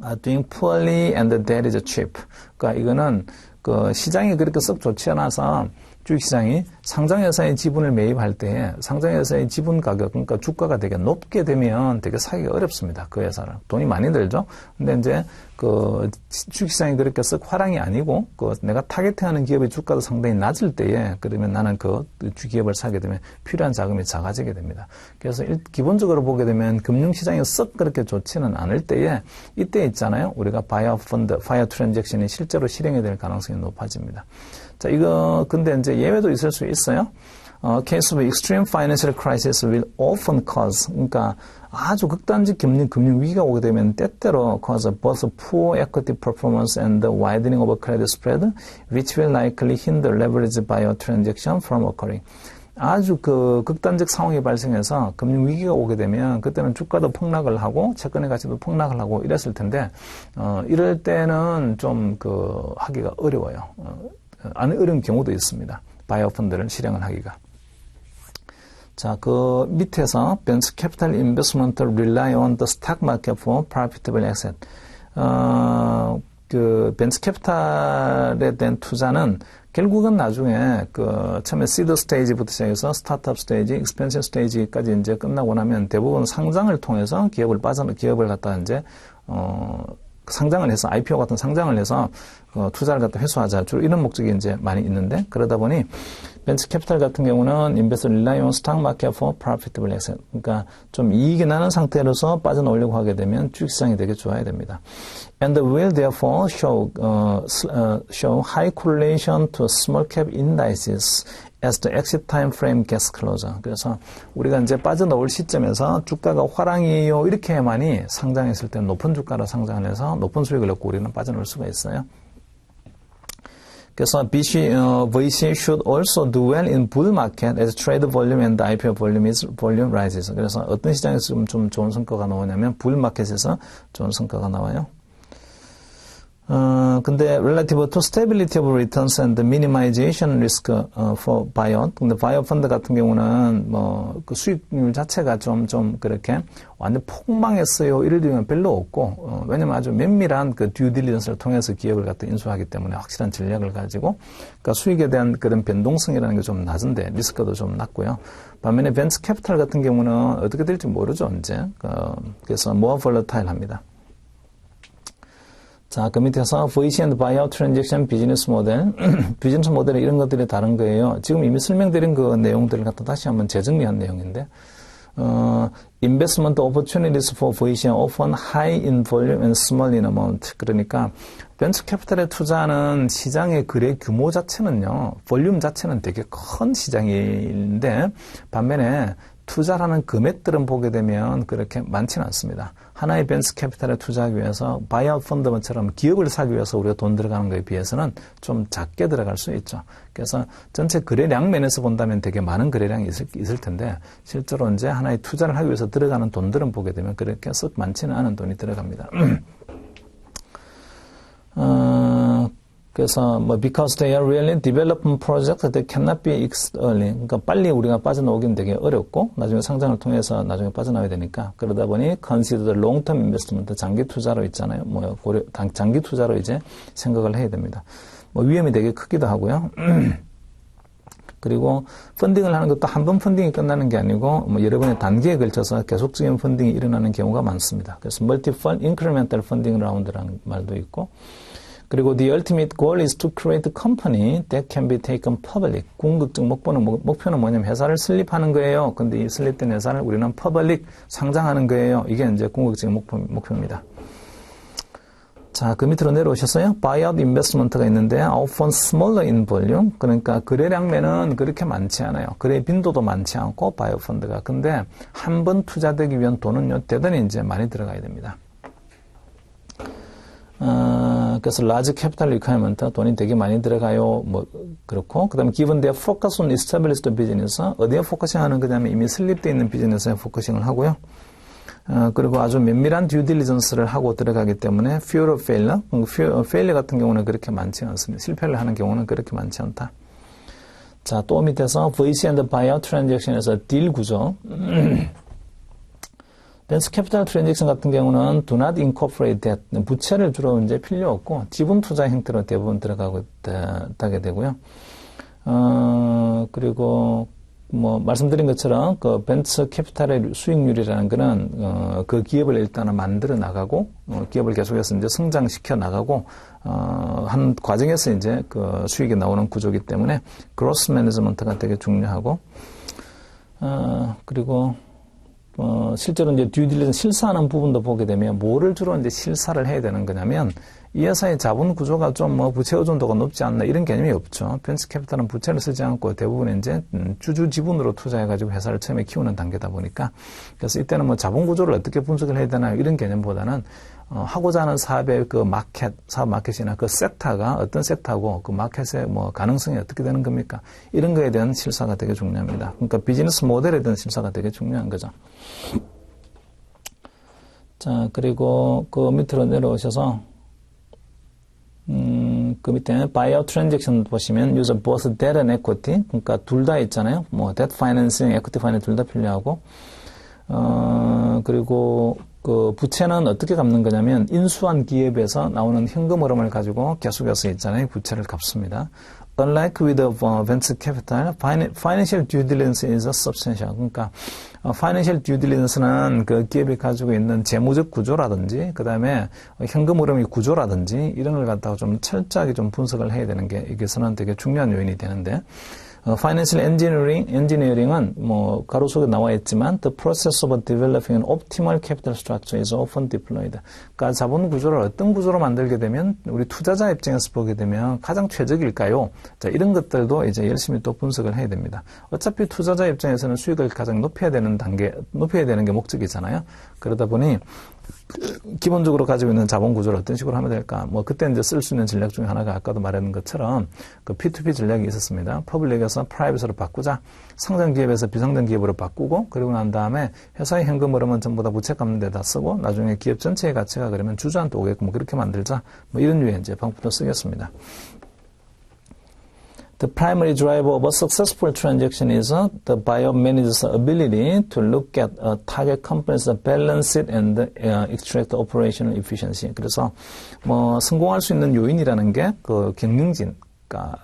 are doing poorly and the debt is cheap. 그러니까 이거는 그 시장이 그렇게 썩 좋지 않아서 주식시장이 상장회사의 지분을 매입할 때 상장회사의 지분 가격, 그러니까 주가가 되게 높게 되면 되게 사기가 어렵습니다. 그 회사를. 돈이 많이 들죠. 근데 이제 그 주식시장이 그렇게 썩 화랑이 아니고 그 내가 타겟팅하는 기업의 주가도 상당히 낮을 때에 그러면 나는 그 기업을 사게 되면 필요한 자금이 작아지게 됩니다. 그래서 기본적으로 보게 되면 금융시장이 썩 그렇게 좋지는 않을 때에 이때 있잖아요. 우리가 바이아웃 펀드, 바이아웃 트랜잭션이 실제로 실행이 될 가능성이 높아집니다. 자, 이거, 근데 이제 예외도 있을 수 있어요. Case of extreme financial crisis will often cause, 그러니까 아주 극단적 금융 위기가 오게 되면 때때로 cause both poor equity performance and the widening of credit spread, which will likely hinder leverage buyout transaction from occurring. 아주 그 극단적 상황이 발생해서 금융 위기가 오게 되면 그때는 주가도 폭락을 하고 채권의 가치도 폭락을 하고 이랬을 텐데, 이럴 때는 좀 그 하기가 어려워요. 어려운 경우도 있습니다. 바이아웃 펀드를 실행을 하기가. 자, 그 밑에서 venture capital investment rely on the stock market for profitable exit. 그 venture capital에 대한 투자는 결국은 나중에 그 처음에 시드 스테이지부터 시작해서 스타트업 스테이지, 익스펜션 스테이지까지 이제 끝나고 나면 대부분 상장을 통해서 기업을 갖다 이제 상장을 해서 IPO 같은 상장을 해서 투자를 갖다 회수하자. 주로 이런 목적이 이제 많이 있는데 그러다 보니 벤처 캐피탈 같은 경우는 investor rely on stock market for profitable exit. 그러니까 좀 이익이 나는 상태로서 빠져나오려고 하게 되면 주식시장이 되게 좋아야 됩니다. And will therefore show high correlation to small cap indices as the exit time frame gets closer. 그래서 우리가 이제 빠져나올 시점에서 주가가 화랑이에요 이렇게 해야만이 상장했을 때 높은 주가로 상장을 해서 높은 수익을 얻고 우리는 빠져나올 수가 있어요. 그래서 VC should also do well in bull market as trade volume and IPO volume rises. 그래서 어떤 시장에서 좀 좋은 성과가 나오냐면 bull market에서 좋은 성과가 나와요. 근데 relative to stability of returns and the minimization risk for buyout. 근데 buyout 펀드 같은 경우는 뭐 그 수익률 자체가 좀 그렇게 완전 폭망했어요. 이럴 일은 별로 없고 왜냐면 아주 면밀한 그 듀 딜리전스를 통해서 기업을 갖다 인수하기 때문에 확실한 전략을 가지고 그러니까 수익에 대한 그런 변동성이라는 게 좀 낮은데 리스크도 좀 낮고요. 반면에 벤처 캐피탈 같은 경우는 어떻게 될지 모르죠 언제. 그래서 more volatile 합니다. 자, 그 밑에서 VC and buyout transaction 비즈니스 모델. 비즈니스 모델은 이런 것들이 다른 거예요. 지금 이미 설명드린 그 내용들을 갖다 다시 한번 재정리한 내용인데, investment opportunities for VC are often high in volume and small in amount. 그러니까, 벤처 캐피탈에 투자하는 시장의 거래 규모 자체는요, 볼륨 자체는 되게 큰 시장인데, 반면에 투자라는 금액들은 보게 되면 그렇게 많지는 않습니다. 하나의 벤처 캐피탈에 투자하기 위해서 바이아웃 펀드처럼 기업을 사기 위해서 우리가 돈 들어가는 것에 비해서는 좀 작게 들어갈 수 있죠. 그래서 전체 거래량 면에서 본다면 되게 많은 거래량이 있을 텐데 실제로 이제 하나의 투자를 하기 위해서 들어가는 돈들은 보게 되면 그렇게 썩 많지는 않은 돈이 들어갑니다. 그래서 because they are really developing projects that cannot be exited early. 그러니까 빨리 우리가 빠져나오기는 되게 어렵고 나중에 상장을 통해서 나중에 빠져나와야 되니까 그러다 보니 consider long-term investment 장기 투자로 있잖아요. 장기 투자로 이제 생각을 해야 됩니다. 위험이 되게 크기도 하고요. 그리고 펀딩을 하는 것도 한 번 펀딩이 끝나는 게 아니고 여러 번의 단계에 걸쳐서 계속적인 펀딩이 일어나는 경우가 많습니다. 그래서 multiple incremental funding round라는 말도 있고. 그리고 the ultimate goal is to create a company that can be taken public. 궁극적 목표는 뭐냐면 회사를 설립하는 거예요. 근데 이 설립된 회사를 우리는 public 상장하는 거예요. 이게 이제 궁극적인 목표입니다. 자, 그 밑으로 내려오셨어요. buyout investment가 있는데 often smaller in volume. 그러니까 거래량면은 그렇게 많지 않아요. 거래 빈도도 많지 않고 buyout 펀드가. 근데 한 번 투자되기 위한 돈은요, 대단히 이제 많이 들어가야 됩니다. 그래서 large capital requirement, 돈이 되게 많이 들어가요. 뭐, 그렇고. 그 다음에 given their focus on established business, 어디에 포커싱 하는 거냐면 이미 설립되어 있는 비즈니스에 포커싱을 하고요. 그리고 아주 면밀한 듀 딜리전스를 하고 들어가기 때문에 fear of failure, failure 같은 경우는 그렇게 많지 않습니다. 실패를 하는 경우는 그렇게 많지 않다. 자, 또 밑에서 VC and buyout transaction에서 딜 구조. 벤처 캐피탈 트랜잭션 같은 경우는 do not incorporate debt, 부채를 주로 이제 필요 없고 지분 투자 형태로 대부분 들어가고 있다게 되고요. 그리고 뭐 말씀드린 것처럼 그 벤처 캐피탈의 수익률이라는 거는 그 기업을 일단은 만들어 나가고 기업을 계속해서 이제 성장시켜 나가고 한 과정에서 이제 그 수익이 나오는 구조이기 때문에 그로스 매니지먼트가 되게 중요하고 그리고 실제로 이제 듀 딜리전스 실사하는 부분도 보게 되면 뭐를 주로 이제 실사를 해야 되는 거냐면 이 회사의 자본 구조가 좀 뭐 부채 의존도가 높지 않나 이런 개념이 없죠. 벤처 캐피탈은 부채를 쓰지 않고 대부분 이제 주주 지분으로 투자해가지고 회사를 처음에 키우는 단계다 보니까 그래서 이때는 뭐 자본 구조를 어떻게 분석을 해야 되나 이런 개념보다는 하고자 하는 사업의 그 사업 마켓이나 그 섹터가 어떤 섹터고 그 마켓의 뭐 가능성이 어떻게 되는 겁니까? 이런 거에 대한 실사가 되게 중요합니다. 그러니까 비즈니스 모델에 대한 실사가 되게 중요한 거죠. 자, 그리고 그 밑으로 내려오셔서 그 밑에 buyout transaction 보시면 use both debt and equity, 그러니까 둘 다 있잖아요. 뭐 debt financing, equity financing 둘 다 필요하고 그리고 그 부채는 어떻게 갚는 거냐면 인수한 기업에서 나오는 현금 흐름을 가지고 계속해서 있잖아요. 부채를 갚습니다. Unlike with venture capital, financial due diligence is substantial. 그러니까 financial due diligence는 그 기업이 가지고 있는 재무적 구조라든지 그 다음에 현금 흐름의 구조라든지 이런 걸 갖다가 좀 철저하게 좀 분석을 해야 되는 게 여기서는 되게 중요한 요인이 되는데 Financial engineering은 뭐 가로 속에 나와 있지만 the process of developing an optimal capital structure is often deployed. 그러니까 자본 구조를 어떤 구조로 만들게 되면 우리 투자자 입장에서 보게 되면 가장 최적일까요? 자, 이런 것들도 이제 열심히 또 분석을 해야 됩니다. 어차피 투자자 입장에서는 수익을 가장 높여야 되는 게 목적이잖아요. 그러다 보니 기본적으로 가지고 있는 자본 구조를 어떤 식으로 하면 될까? 뭐 그때 이제 쓸 수 있는 전략 중에 하나가 아까도 말했는 것처럼 그 P2P 전략이 있었습니다. 퍼블릭에서 프라이빗으로 바꾸자. 상장 기업에서 비상장 기업으로 바꾸고 그리고 난 다음에 회사의 현금 흐름은 전부 다 부채 갚는 데다 쓰고 나중에 기업 전체의 가치가 그러면 주주한테 오게끔 뭐 그렇게 만들자. 뭐 이런 류의 이제 방법도 쓰겠습니다. The primary driver of a successful transaction is the buyer manager's ability to look at a target company's balance sheet and extract operational efficiency. 그래서 뭐 성공할 수 있는 요인이라는 게 그 경영진, 그러니까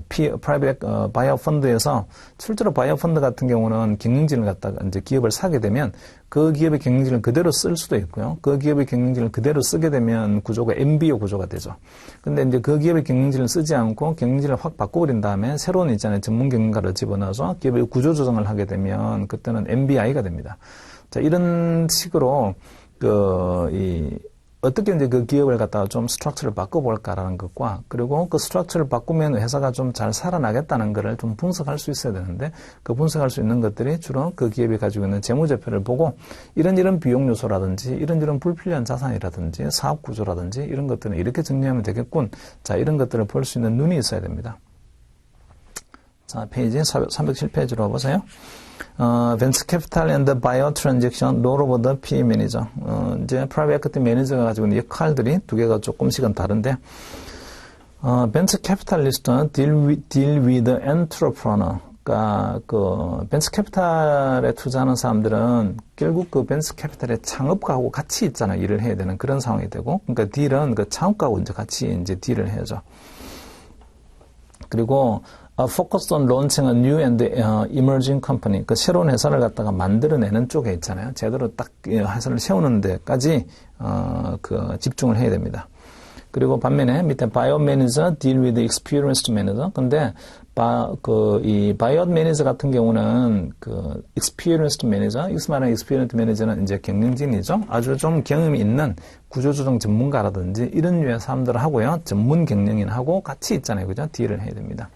private buyer 펀드에서 실제로 buyer 펀드 같은 경우는 경영진을 갖다가 이제 기업을 사게 되면 그 기업의 경영진을 그대로 쓸 수도 있고요. 그 기업의 경영진을 그대로 쓰게 되면 구조가 MBO 구조가 되죠. 근데 이제 그 기업의 경영진을 쓰지 않고 경영진을 확 바꿔버린 다음에 새로운 있잖아요. 전문 경영가를 집어넣어서 기업의 구조 조정을 하게 되면 그때는 MBI가 됩니다. 자, 이런 식으로 어떻게 이제 그 기업을 갖다가 좀 스트럭처를 바꿔볼까라는 것과 그리고 그 스트럭처를 바꾸면 회사가 좀 잘 살아나겠다는 것을 좀 분석할 수 있어야 되는데 그 분석할 수 있는 것들이 주로 그 기업이 가지고 있는 재무제표를 보고 이런 비용 요소라든지 이런 불필요한 자산이라든지 사업 구조라든지 이런 것들은 이렇게 정리하면 되겠군. 자, 이런 것들을 볼 수 있는 눈이 있어야 됩니다. 자, 페이지 307페이지로 보세요. venture capital and the buyout transaction role of the PE manager. 이제 private equity manager가 가지고 있는 역할들이 두 개가 조금씩은 다른데, venture capitalist는 deal with the entrepreneur. 그러니까 그 벤처 캐피탈에 투자하는 사람들은 결국 그 벤처 캐피탈의 창업가하고 같이 있잖아요. 일을 해야 되는 그런 상황이 되고, 그러니까 딜은 그 창업가하고 이제 같이 이제 딜을 해야죠. 그리고 focused on launching a new and emerging company. 그 새로운 회사를 갖다가 만들어내는 쪽에 있잖아요. 제대로 딱 회사를 세우는 데까지 집중을 해야 됩니다. 그리고 반면에 밑에 buyout manager deal with experienced manager. 근데 이 buyout manager 같은 경우는 그 experienced manager, 여기서 말하는 experienced manager는 이제 경영진이죠. 아주 좀 경험이 있는 구조조정 전문가라든지 이런 류의 사람들 하고요. 전문 경영인하고 같이 있잖아요. 그죠? 딜을 해야 됩니다.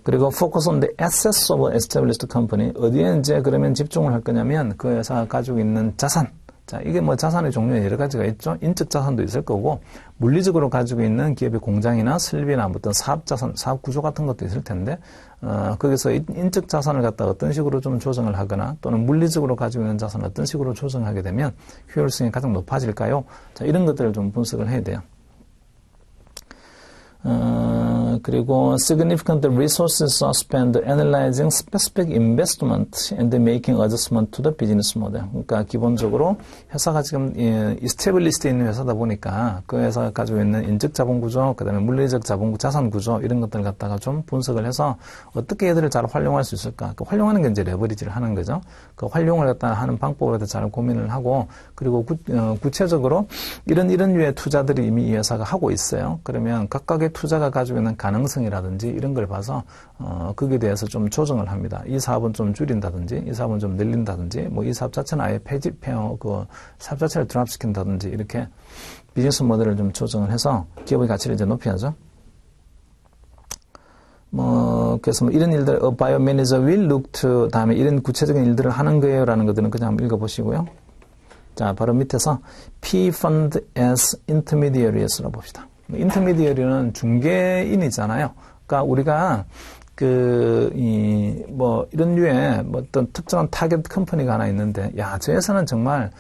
그리고 focus on the assets of established company. 어디에 이제 그러면 집중을 할 거냐면 그 회사가 가지고 있는 자산, 자, 이게 뭐 자산의 종류에 여러 가지가 있죠. 인적 자산도 있을 거고, 물리적으로 가지고 있는 기업의 공장이나 설비나 어떤 사업 자산, 사업 구조 같은 것도 있을 텐데, 거기서 인적 자산을 갖다 어떤 식으로 좀 조정을 하거나, 또는 물리적으로 가지고 있는 자산을 어떤 식으로 조정하게 되면 효율성이 가장 높아질까요? 자, 이런 것들을 좀 분석을 해야 돼요. 그리고 significant resources are spent analyzing specific investment and making adjustment to the business model. 그러니까 기본적으로 회사가 지금 established 있는 회사다 보니까 그 회사가 가지고 있는 인적 자본 구조, 그다음에 물리적 자본 자산 구조 이런 것들을 갖다가 좀 분석을 해서 어떻게 얘들을 잘 활용할 수 있을까? 그 활용하는 게 이제 레버리지를 하는 거죠. 그 활용을 갖다 하는 방법에 대해서 잘 고민을 하고 그리고 구체적으로 이런 류의 투자들이 이미 이 회사가 하고 있어요. 그러면 각각의 투자가 가지고 있는 가능성이라든지 이런 걸 봐서 거기에 대해서 좀 조정을 합니다. 이 사업은 좀 줄인다든지 이 사업은 좀 늘린다든지 뭐 이 사업 자체는 아예 그 사업 자체를 드랍시킨다든지 이렇게 비즈니스 모델을 좀 조정을 해서 기업의 가치를 이제 높여야죠. 그래서 이런 일들, a buyer manager will look to 다음에 이런 구체적인 일들을 하는 거예요라는 것들은 그냥 한번 읽어보시고요. 자, 바로 밑에서 P fund as intermediaries라고 봅시다. 인터미디어리는 중개인이잖아요. 그러니까 우리가 이런 류의 어떤 특정한 타겟 컴퍼니가 하나 있는데, 야, 저 회사는 정말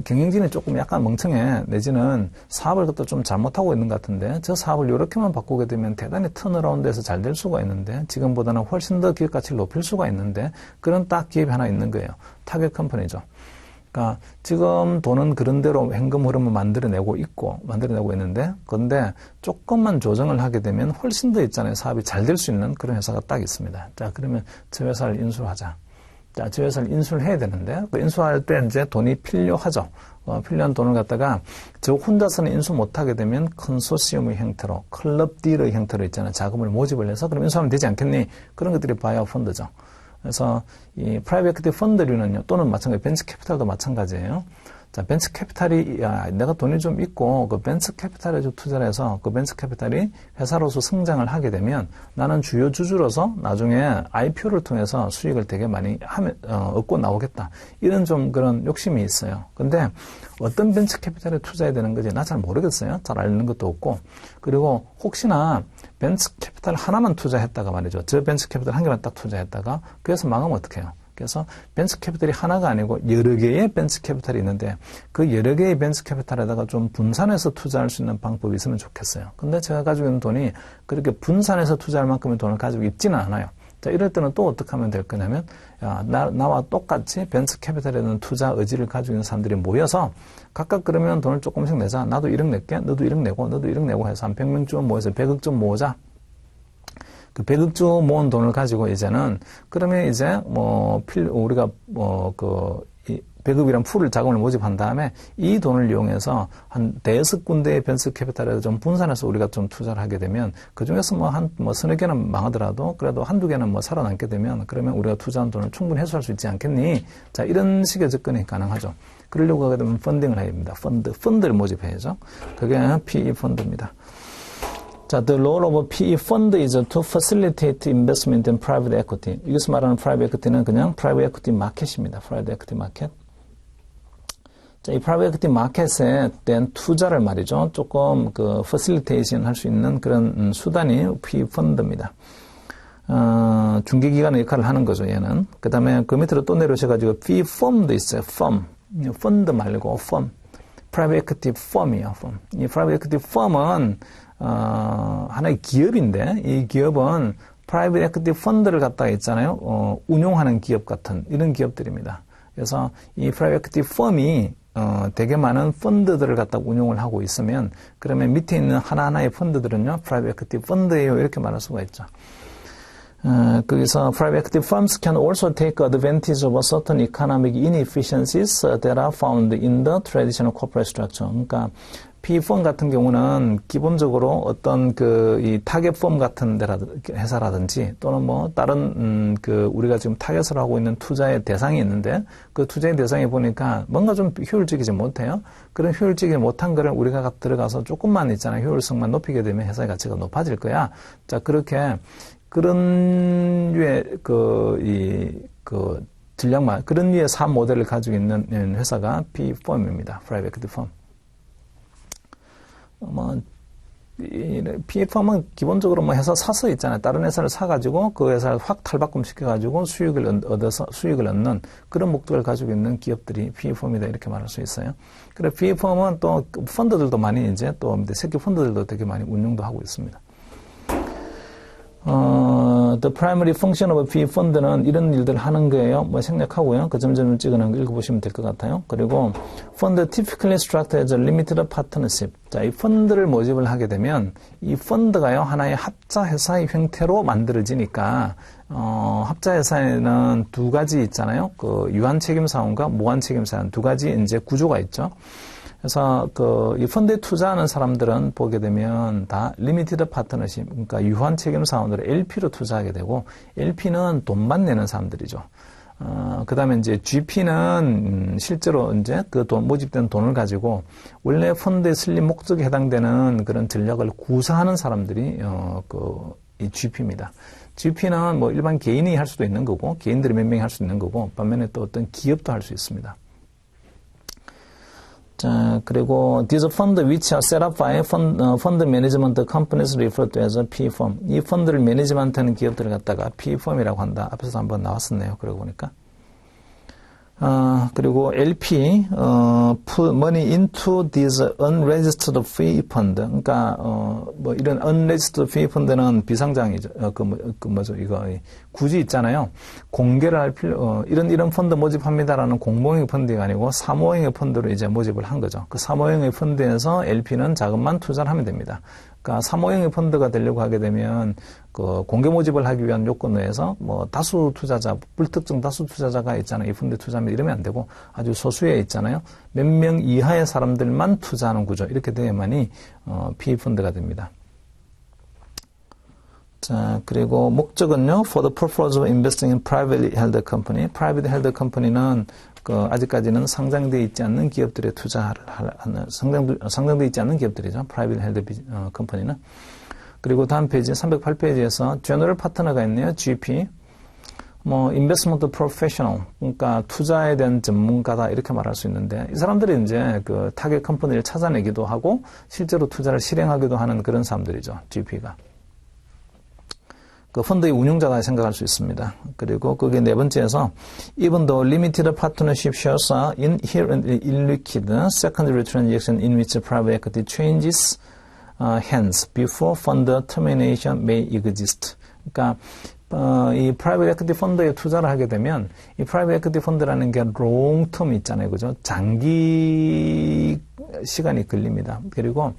경영진이 조금 약간 멍청해. 내지는 사업을 그것도 좀 잘못하고 있는 것 같은데, 저 사업을 이렇게만 바꾸게 되면 대단히 턴어라운드해서 잘 될 수가 있는데, 지금보다는 훨씬 더 기업 가치를 높일 수가 있는데, 그런 딱 기업이 하나 있는 거예요. 타겟 컴퍼니죠. 그러니까 지금 돈은 그런대로 현금 흐름을 만들어내고 있는데, 그런데 조금만 조정을 하게 되면 훨씬 더 있잖아요. 사업이 잘 될 수 있는 그런 회사가 딱 있습니다. 자, 그러면 저 회사를 인수하자. 자, 저 회사를 인수를 해야 되는데, 그 인수할 때 이제 돈이 필요하죠. 필요한 돈을 갖다가 저 혼자서는 인수 못하게 되면 컨소시엄의 형태로, 클럽 딜의 형태로 있잖아요. 자금을 모집을 해서 그럼 인수하면 되지 않겠니? 그런 것들이 바이아웃 펀드죠. 그래서 이 프라이빗 에퀴티 펀드류는요, 또는 마찬가지 벤처 캐피탈도 마찬가지예요. 자, 벤처 캐피탈이 내가 돈이 좀 있고 그 벤처 캐피탈에 좀 투자를 해서 그 벤처 캐피탈이 회사로서 성장을 하게 되면 나는 주요 주주로서 나중에 IPO를 통해서 수익을 되게 많이 얻고 나오겠다. 이런 좀 그런 욕심이 있어요. 근데 어떤 벤처 캐피탈에 투자해야 되는 건지 나 잘 모르겠어요. 잘 아는 것도 없고. 그리고 혹시나 벤처 캐피탈 하나만 투자했다가 말이죠. 저 벤처 캐피탈 한 개만 딱 투자했다가 그래서 망하면 어떡해요? 그래서 벤처 캐피탈이 하나가 아니고 여러 개의 벤처 캐피탈이 있는데 그 여러 개의 벤처 캐피탈에다가 좀 분산해서 투자할 수 있는 방법이 있으면 좋겠어요. 근데 제가 가지고 있는 돈이 그렇게 분산해서 투자할 만큼의 돈을 가지고 있지는 않아요. 자, 이럴 때는 또 어떻게 하면 될 거냐면, 나와 똑같이 벤처 캐피탈에 있는 투자 의지를 가지고 있는 사람들이 모여서 각각 그러면 돈을 조금씩 내자. 나도 1억 낼게. 너도 1억 내고, 너도 1억 내고 해서 한 100명쯤 모여서 100억 좀 모으자. 그 100억주 모은 돈을 가지고 이제는 그러면 이제 우리가 100억이란 풀을 자금을 모집한 다음에 이 돈을 이용해서 한 대여섯 군데의 벤처 캐피탈에서 좀 분산해서 우리가 좀 투자를 하게 되면 그 중에서 서너 개는 망하더라도 그래도 한두 개는 살아남게 되면 그러면 우리가 투자한 돈을 충분히 회수할 수 있지 않겠니? 자, 이런 식의 접근이 가능하죠. 그러려고 하게 되면 펀딩을 해야 됩니다. 펀드를 모집해야죠. 그게 PE 펀드입니다. 자, the role of a PE fund is to facilitate investment in private equity. 여기서 말하는 private equity는 그냥 private equity market입니다. private equity market. 자, 이 private equity market에 대한 투자를 말이죠. 조금 facilitation 할 수 있는 그런 수단이 PE 펀드입니다. 중개기관의 역할을 하는 거죠, 얘는. 그 다음에 그 밑으로 또 내려오셔가지고 PE firm도 있어요, firm. 펀드 말고 firm. private equity firm이에요, firm. 이 private equity firm은 하나의 기업인데 이 기업은 프라이빗 에퀴티 펀드를 갖다가 있잖아요. 운용하는 기업 같은 이런 기업들입니다. 그래서 이 프라이빗 에퀴티 펌이 되게 많은 펀드들을 갖다가 운용을 하고 있으면 그러면 밑에 있는 하나하나의 펀드들은요. 프라이빗 에퀴티 펀드예요. 이렇게 말할 수가 있죠. 거기서 private equity firms can also take advantage of certain economic inefficiencies that are found in the traditional corporate structure. 그러니까 PE-펌 같은 경우는 기본적으로 어떤 이 타겟-펌 같은 회사라든지 또는 다른 우리가 지금 타겟을 하고 있는 투자의 대상이 있는데 그 투자의 대상에 보니까 뭔가 좀 효율적이지 못해요. 그런 효율적이지 못한 거를 우리가 들어가서 조금만 있잖아요. 효율성만 높이게 되면 회사의 가치가 높아질 거야. 자, 그렇게 그런 류의 전략만 그런 류의 사업 모델을 가지고 있는 회사가 PE 펌입니다. Private Equity Firm. PE 펌은 기본적으로 뭐 회사 사서 있잖아요. 다른 회사를 사가지고 그 회사를 확 탈바꿈 시켜가지고 수익을 얻는 그런 목적을 가지고 있는 기업들이 PE 펌이다 이렇게 말할 수 있어요. 그래 PE 펌은 또 펀드들도 많이 이제 또 새끼 펀드들도 되게 많이 운용도 하고 있습니다. The primary function of a PE 펀드는 이런 일들을 하는 거예요. 뭐 생략하고요. 그 점점 찍어놓은 거 읽어보시면 될 것 같아요. 그리고 fund typically structured as a limited partnership. 자, 이 펀드를 모집을 하게 되면 이 펀드가요 하나의 합자 회사의 형태로 만들어지니까 합자 회사에는 두 가지 있잖아요. 그 유한 책임 사원과 무한 책임 사원 두 가지 이제 구조가 있죠. 그래서 이 펀드에 투자하는 사람들은 보게 되면 다 리미티드 파트너십, 그러니까 유한 책임 사원으로 LP로 투자하게 되고 LP는 돈만 내는 사람들이죠. 그다음에 이제 GP는 실제로 이제 그 모집된 돈을 가지고 원래 펀드에 설립 목적에 해당되는 그런 전략을 구사하는 사람들이 이 GP입니다. GP는 뭐 일반 개인이 할 수도 있는 거고 개인들이 몇 명이 할 수 있는 거고 반면에 또 어떤 기업도 할 수 있습니다. 자, 그리고 these funds which are set up by fund management companies referred to as a PE firm. 이 펀드를 매니지먼트하는 기업들을 갖다가 PE firm이라고 한다. 앞에서 한번 나왔었네요. 그러고 보니까. 그리고 LP, put money into these unregistered fee fund. 그러니까, 뭐, 이런 unregistered fee fund는 비상장이죠. 이거, 굳이 있잖아요. 공개를 할 이런 펀드 모집합니다라는 공모형 펀드가 아니고 사모형의 펀드로 이제 모집을 한 거죠. 그 사모형의 펀드에서 LP는 자금만 투자를 하면 됩니다. 그러니까 사모형의 펀드가 되려고 하게 되면 그 공개 모집을 하기 위한 요건 내에서 뭐 다수 투자자, 불특정 다수 투자자가 있잖아요. 이 펀드에 투자하면 이러면 안 되고 아주 소수에 있잖아요. 몇 명 이하의 사람들만 투자하는 구조. 이렇게 돼야만이 PE 펀드가 됩니다. 자, 그리고 목적은요. For the purpose of investing in privately held company. Private held company는 아직까지는 상장되어 있지 않는 기업들에 투자를 하는, 상장되어 있지 않는 기업들이죠. Private held company는. 그리고 다음 페이지, 308페이지에서 General Partner가 있네요. GP. 뭐, Investment Professional. 그러니까 투자에 대한 전문가다. 이렇게 말할 수 있는데, 이 사람들이 이제 타겟 컴퍼니를 찾아내기도 하고, 실제로 투자를 실행하기도 하는 그런 사람들이죠. GP가. 그 펀드의 운용자가 생각할 수 있습니다. 그리고 그게 네 번째에서 even though limited partnership shares are inherently illiquid, secondary transaction in which private equity changes hands before fund termination may exist. 그러니까 이 프라이빗 에퀴티 펀드에 투자를 하게 되면 이 프라이빗 에퀴티 펀드라는 게 롱텀 있잖아요. 그죠? 장기 시간이 걸립니다. 그리고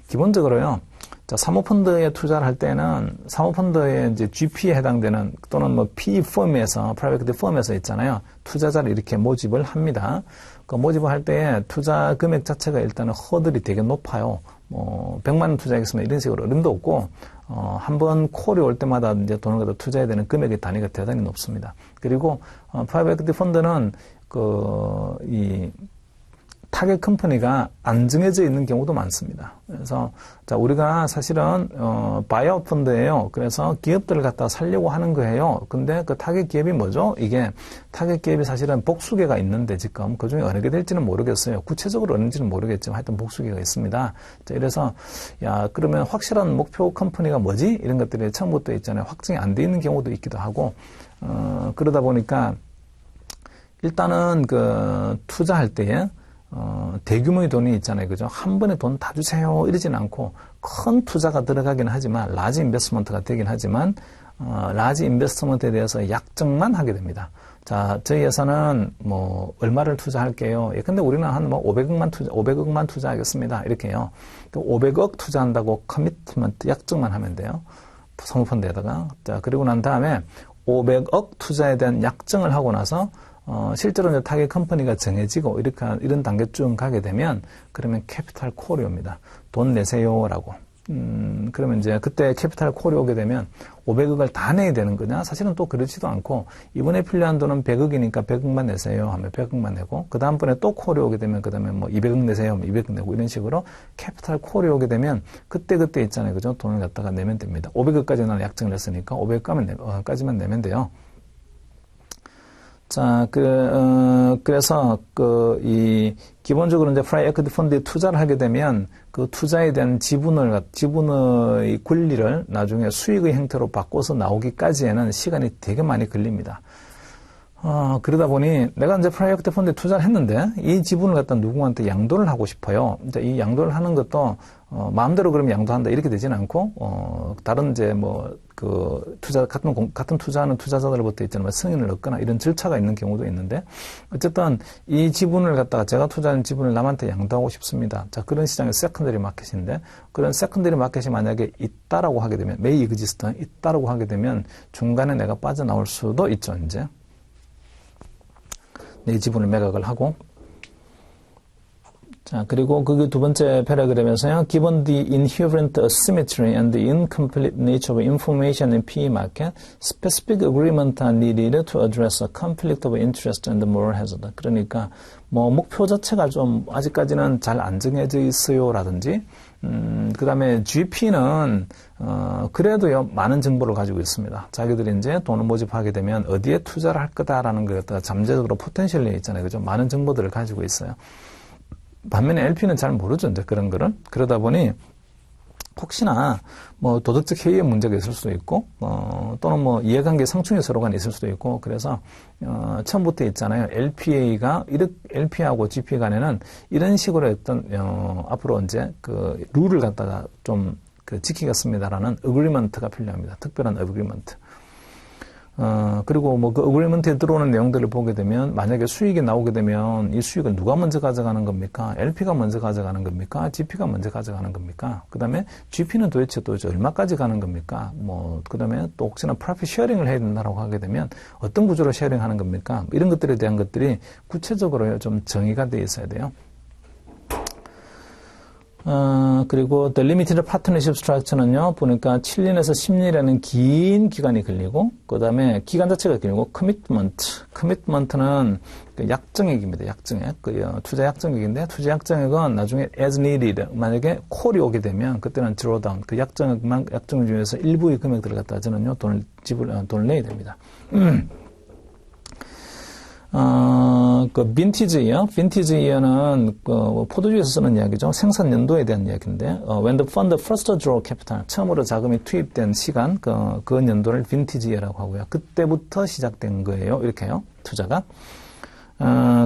기본적으로요. 자, 사모펀드에 투자를 할 때는 사모펀드에 이제 GP에 해당되는 또는 뭐 PE 펌에서 프라이빗 에퀴티 펌에서 있잖아요. 투자자를 이렇게 모집을 합니다. 그 모집을 할 때 투자 금액 자체가 일단은 허들이 되게 높아요. 뭐 100만 원 투자하겠습니다. 이런 식으로 어림도 없고 한번 콜이 올 때마다 이제 돈을 갖다 투자해야 되는 금액의 단위가 대단히 높습니다. 그리고 프라이빗 에퀴티 펀드는 이 타겟 컴퍼니가 안 정해져 있는 경우도 많습니다. 그래서 자 우리가 사실은 바이아웃 펀드예요. 그래서 기업들을 갖다 살려고 하는 거예요. 근데 그 타겟 기업이 뭐죠? 이게 타겟 기업이 사실은 복수계가 있는데 지금 그중에 어느 게 될지는 모르겠어요. 구체적으로 어느지는 모르겠지만 하여튼 복수계가 있습니다. 자, 이래서 야 그러면 확실한 목표 컴퍼니가 뭐지? 이런 것들이 처음부터 있잖아요. 확정이 안 돼 있는 경우도 있기도 하고 그러다 보니까 일단은 투자할 때에 대규모의 돈이 있잖아요. 그죠? 한 번에 돈 다 주세요. 이러진 않고 큰 투자가 들어가긴 하지만 라지 인베스트먼트가 되긴 하지만 라지 인베스트먼트에 대해서 약정만 하게 됩니다. 자, 저희 회사는 뭐 얼마를 투자할게요. 예, 근데 우리는 한 뭐 500억만 투자하겠습니다. 이렇게요. 500억 투자한다고 커미트먼트 약정만 하면 돼요. 사모펀드에다가. 자, 그리고 난 다음에 500억 투자에 대한 약정을 하고 나서 실제로 이제 타겟 컴퍼니가 정해지고 이런 단계 쭉 가게 되면 그러면 캐피탈 콜이 옵니다. 돈 내세요라고. 그러면 이제 그때 캐피탈 콜이 오게 되면 500억을 다 내야 되는 거냐? 사실은 또 그렇지도 않고 이번에 필요한 돈은 100억이니까 100억만 내세요 하면 100억만 내고 그 다음번에 또 콜이 오게 되면 그 다음에 뭐 200억 내세요 하면 200억 내고 이런 식으로 캐피탈 콜이 오게 되면 그때 있잖아요. 그죠? 돈을 갖다가 내면 됩니다. 500억까지는 약정을 했으니까 500억까지만 내면 돼요. 자, 그래서, 기본적으로 이제 프라이빗 에퀴티 펀드에 투자를 하게 되면 그 투자에 대한 지분의 권리를 나중에 수익의 형태로 바꿔서 나오기까지에는 시간이 되게 많이 걸립니다. 그러다 보니 내가 이제 프라이빗 에퀴티 펀드에 투자를 했는데 이 지분을 갖다 누구한테 양도를 하고 싶어요. 이제 이 양도를 하는 것도 마음대로 그러면 양도한다 이렇게 되지는 않고 다른 이제 같은 투자하는 투자자들로부터 있잖아요. 승인을 얻거나 이런 절차가 있는 경우도 있는데 어쨌든 이 지분을 갖다가 제가 투자한 지분을 남한테 양도하고 싶습니다. 자, 그런 시장이 세컨더리 마켓인데 그런 세컨더리 마켓이 만약에 있다라고 하게 되면 may exist 있다라고 하게 되면 중간에 내가 빠져나올 수도 있죠. 이제 내 지분을 매각을 하고 자, 그리고 그게 두 번째 패러그램에서요. Given the inherent asymmetry and the incomplete nature of information in PE market, specific agreement are needed to address a conflict of interest and moral hazard. 그러니까 목표 자체가 좀 아직까지는 잘 안 정해져 있어요라든지 그다음에 GP는 그래도요 많은 정보를 가지고 있습니다. 자기들이 이제 돈을 모집하게 되면 어디에 투자를 할 거다라는 걸 갖다가 잠재적으로 포텐셜이 있잖아요. 그죠? 많은 정보들을 가지고 있어요. 반면에 LP는 잘 모르죠, 이제 그런 거를. 그러다 보니, 혹시나, 도덕적 해이의 문제가 있을 수도 있고, 또는 이해관계 상충의 서로 간에 있을 수도 있고, 그래서, 처음부터 있잖아요. LP하고 GP 간에는 이런 식으로 했던, 앞으로 이제 룰을 갖다가 좀, 지키겠습니다라는 어그리먼트가 필요합니다. 특별한 어그리먼트. 그리고 그 어그리먼트에 들어오는 내용들을 보게 되면 만약에 수익이 나오게 되면 이 수익을 누가 먼저 가져가는 겁니까? LP가 먼저 가져가는 겁니까? GP가 먼저 가져가는 겁니까? 그 다음에 GP는 도대체 또 얼마까지 가는 겁니까? 그 다음에 또 혹시나 프로핏 쉐어링을 해야 된다고 하게 되면 어떤 구조로 쉐어링 하는 겁니까? 이런 것들에 대한 것들이 구체적으로 좀 정의가 돼 있어야 돼요. 그리고 The Limited Partnership Structure는요, 보니까 7년에서 10년이라는 긴 기간이 걸리고, 그 다음에 기간 자체가 길고, Commitment는 약정액입니다. 약정액. 투자 약정액인데, 투자 약정액은 나중에 as needed, 만약에 콜이 오게 되면, 그때는 drawdown, 그 약정액 중에서 일부의 금액들을 갖다 저는요, 돈을 내야 됩니다. 빈티지 이어는, 포도주에서 쓰는 이야기죠. 생산 연도에 대한 이야기인데, when the fund first draw capital, 처음으로 자금이 투입된 시간, 그 연도를 빈티지 이어라고 하고요. 그때부터 시작된 거예요. 이렇게요. 투자가.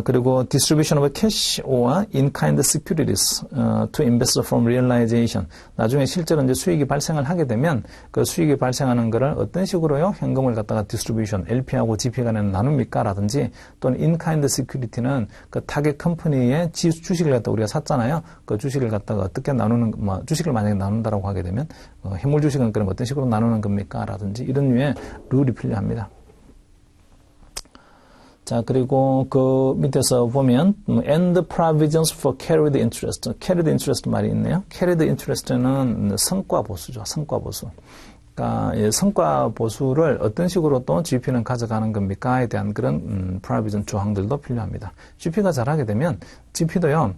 그리고 distribution of cash or in-kind securities to investor from realization. 나중에 실제로 이제 수익이 발생을 하게 되면 그 수익이 발생하는 거를 어떤 식으로요? 현금을 갖다가 distribution, LP하고 GP 간에는 나눕니까? 라든지 또는 in-kind security는 그 타겟 컴퍼니의 주식을 갖다 우리가 샀잖아요. 그 주식을 갖다가 어떻게 주식을 만약에 나눈다라고 하게 되면 해물 주식은 그럼 어떤 식으로 나누는 겁니까? 라든지 이런 류의 룰이 필요합니다. 자, 그리고 그 밑에서 보면 and provisions for carried interest. carried interest 말이 있네요. carried interest는 성과 보수죠. 성과 보수. 그러니까 성과 보수를 어떤 식으로 또 GP는 가져가는 겁니까에 대한 그런 provision 조항들도 필요합니다. GP가 잘하게 되면 GP도요.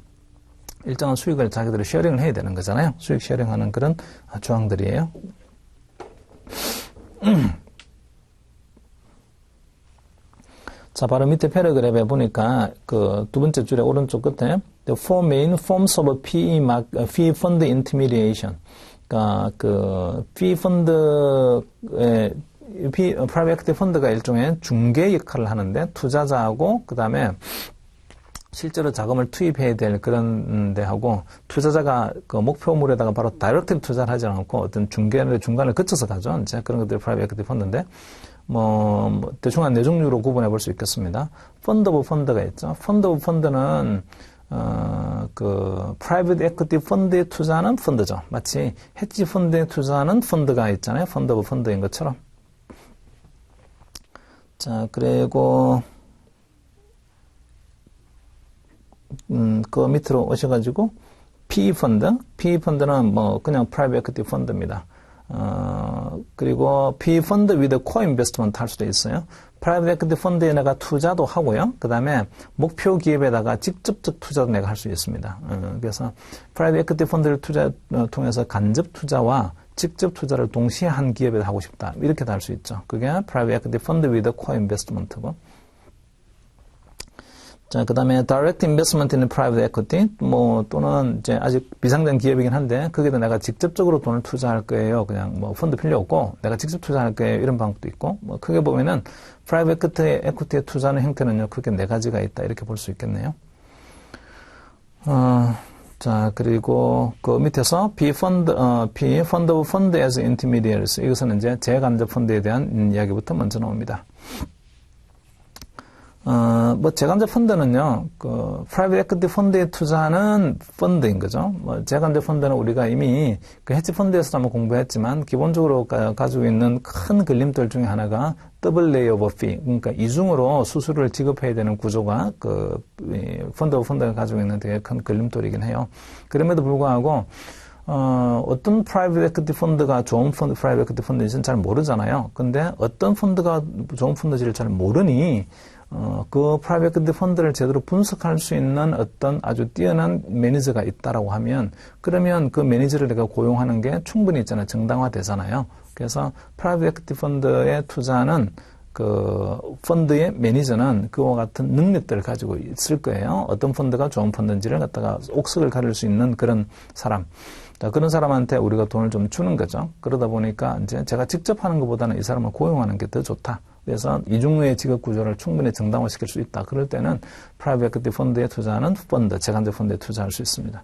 일정한 수익을 자기들이 쉐어링을 해야 되는 거잖아요. 수익 쉐어링하는 그런 조항들이에요. 자, 바로 밑에 패러그래프에 보니까 그 두 번째 줄의 오른쪽 끝에 the four main forms of fee fund intermediation. 그러니까 그 fee fund의 private equity 펀드가 일종의 중개 역할을 하는데 투자자하고 그다음에 실제로 자금을 투입해야 될 그런 데하고 투자자가 그 목표물에다가 바로 다이렉트로 투자를 하지 않고 어떤 중간을 거쳐서 가죠. 이제 그런 것들이 프라이빗 에퀴티 펀드인데 대충 한 네 종류로 구분해 볼 수 있겠습니다. 펀드 오브 펀드가 있죠. 펀드 오브 펀드는 그 프라이빗 에퀴티 펀드에 투자하는 펀드죠. 마치 헤지 펀드에 투자하는 펀드가 있잖아요. 펀드 오브 펀드인 것처럼. 자, 그리고 그 밑으로 오셔가지고 PE 펀드는 그냥 프라이빗 에퀴티 펀드입니다. 그리고 PE 펀드 with co-investment 할 수도 있어요. 프라이빗 에퀴티 펀드에 내가 투자도 하고요. 그 다음에 목표 기업에다가 직접적 투자도 내가 할 수 있습니다. 그래서 프라이빗 에퀴티 펀드를 통해서 간접 투자와 직접 투자를 동시에 한 기업에 하고 싶다. 이렇게도 할 수 있죠. 그게 프라이빗 에퀴티 펀드 with co-investment고. 자, 그 다음에 direct investment in private equity, 뭐, 또는 이제 아직 비상장 기업이긴 한데, 거기다 내가 직접적으로 돈을 투자할 거예요. 그냥 뭐, 펀드 필요 없고, 내가 직접 투자할 거예요. 이런 방법도 있고, 뭐, 크게 보면은, private equity에 투자하는 형태는요, 크게 네 가지가 있다. 이렇게 볼 수 있겠네요. 자, 그리고 그 밑에서 B-fund of fund as intermediaries. 이것은 이제 재간접 펀드에 대한 이야기부터 먼저 나옵니다. 뭐, 재간접 펀드는요, 프라이빗 에퀴티 펀드에 투자하는 펀드인 거죠. 뭐, 재간접 펀드는 우리가 이미 그 헤지 펀드에서도 한번 공부했지만, 기본적으로 가지고 있는 큰 걸림돌 중에 하나가 더블 레이어 오버 피. 그러니까 이중으로 수수료를 지급해야 되는 구조가 펀드 오브 펀드가 가지고 있는 되게 큰 걸림돌이긴 해요. 그럼에도 불구하고, 어떤 프라이빗 에퀴티 펀드가 좋은 프라이빗 에퀴티 펀드인지는 잘 모르잖아요. 근데 어떤 펀드가 좋은 펀드인지를 잘 모르니, 그 프라이빗 에퀴티 펀드를 제대로 분석할 수 있는 어떤 아주 뛰어난 매니저가 있다라고 하면, 그러면 그 매니저를 내가 고용하는 게 충분히 있잖아요. 정당화되잖아요. 그래서 프라이빗 에퀴티 펀드에 투자하는 그 펀드의 매니저는 그와 같은 능력들을 가지고 있을 거예요. 어떤 펀드가 좋은 펀드인지를 갖다가 옥석을 가릴 수 있는 그런 사람. 그런 사람한테 우리가 돈을 좀 주는 거죠. 그러다 보니까 이제 제가 직접 하는 것보다는 이 사람을 고용하는 게 더 좋다. 그래서 이중의 직업 구조를 충분히 정당화시킬 수 있다. 그럴 때는 프라이빗 에퀴티 펀드에 투자하는 펀드, 재간접 펀드에 투자할 수 있습니다.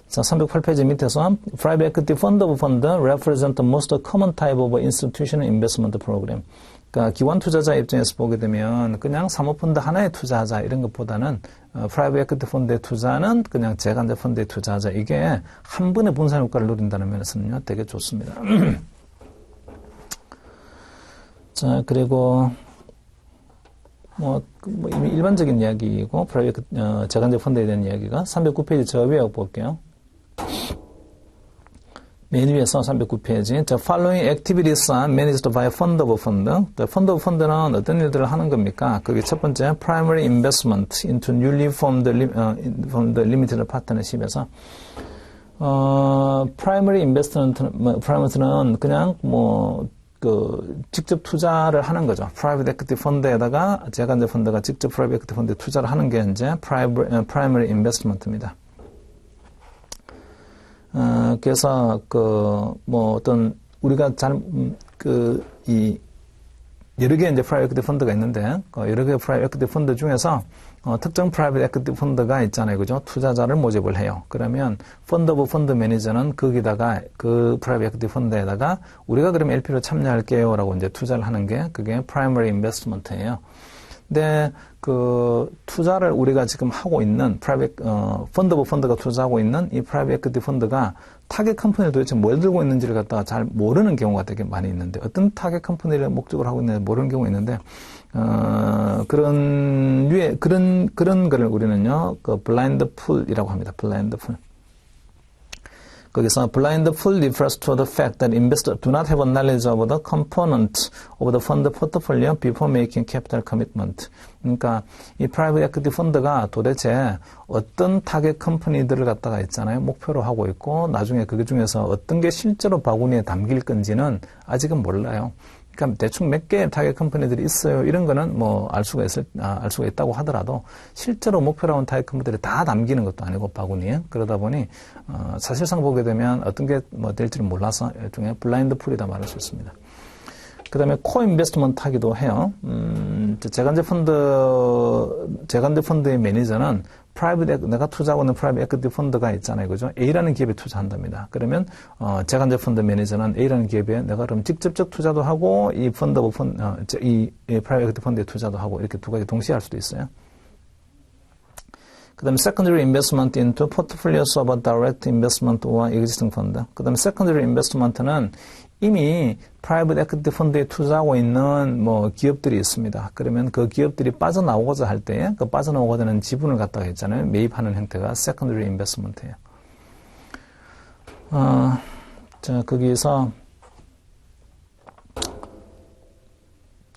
자, 308페이지 밑에서 Private Equity Fund of Fund represent the most common type of institutional investment program. 그러니까 기관 투자자 입장에서 보게 되면 그냥 사모펀드 하나에 투자하자 이런 것보다는 프라이빗 에퀴티 펀드에 투자는 그냥 재간접 펀드에 투자하자. 이게 한 번의 분산 효과를 누린다는 면에서는요, 되게 좋습니다. 자, 그리고 이미 일반적인 이야기이고 프라이빗 재간접 펀드에 대한 이야기가 309페이지 저 위에 볼게요. 맨 위에서 309페이지. The following activities are managed by fund of fund. fund of fund는 어떤 일들을 하는 겁니까? 그게 첫 번째, primary investment into newly formed limited partnership에서, primary investment는 그냥 직접 투자를 하는 거죠. 프라이빗 에퀴티 펀드에다가 재간접 펀드가 직접 프라이빗 에퀴티 펀드에 투자를 하는 게 이제 primary investment입니다. 그래서, 우리가 여러 개의 이제 프라이빗 에퀴티 펀드가 있는데, 여러 개의 프라이빗 에퀴티 펀드 중에서, 특정 프라이빗 에퀴티 펀드가 있잖아요. 그죠? 투자자를 모집을 해요. 그러면, 펀드 오브 펀드 매니저는 거기다가, 그 프라이빗 에퀴티 펀드에다가, 우리가 그럼 LP로 참여할게요. 라고 이제 투자를 하는 게, 그게 프라이머리 인베스트먼트예요. 근데 투자를 우리가 지금 하고 있는 펀드 오브 펀드가 투자하고 있는 이 프라이빗 에퀴티 펀드가 타겟 컴퍼니를 도대체 뭘 들고 있는지를 갖다가 잘 모르는 경우가 되게 많이 있는데, 어떤 타겟 컴퍼니를 목적으로 하고 있는지 모르는 경우가 있는데, 그런 거를 우리는요, 블라인드 풀이라고 합니다. 블라인드 풀. 거기서 blind pool refers to the fact that investors do not have a knowledge of the component of the fund portfolio before making capital commitment. 그러니까 이 private equity 펀드가 도대체 어떤 타겟 컴퍼니들을 갖다가 있잖아요. 목표로 하고 있고 나중에 그 중에서 어떤 게 실제로 바구니에 담길 건지는 아직은 몰라요. 그러니까 대충 몇 개의 타겟 컴퍼니들이 있어요. 이런 거는 알 수가 있다고 하더라도 실제로 목표로 한 타겟 컴퍼니들이 다 담기는 것도 아니고 바구니에. 그러다 보니 사실상 보게 되면 어떤 게 될지를 몰라서 일종의 블라인드 풀이다 말할 수 있습니다. 그 다음에 코인베스트먼트 하기도 해요. 재간접 펀드의 매니저는 내가 투자하고 있는 프라이빗 에퀴티 펀드가 있잖아요. 그죠? A라는 기업에 투자한답니다. 그러면, 재간접 펀드 매니저는 A라는 기업에 내가 그럼 직접적 투자도 하고, 이 프라이빗 에퀴티 펀드에 투자도 하고, 이렇게 두 가지 동시에 할 수도 있어요. 그 다음에 secondary investment into portfolios of a direct investment or existing fund. 그 다음에 secondary investment는 이미 프라이빗 에퀴티 펀드에 투자하고 있는 기업들이 있습니다. 그러면 그 기업들이 빠져나오고자 할 때 그 빠져나오고자 하는 지분을 갖다가 했잖아요. 매입하는 형태가 secondary investment예요. 자, 거기서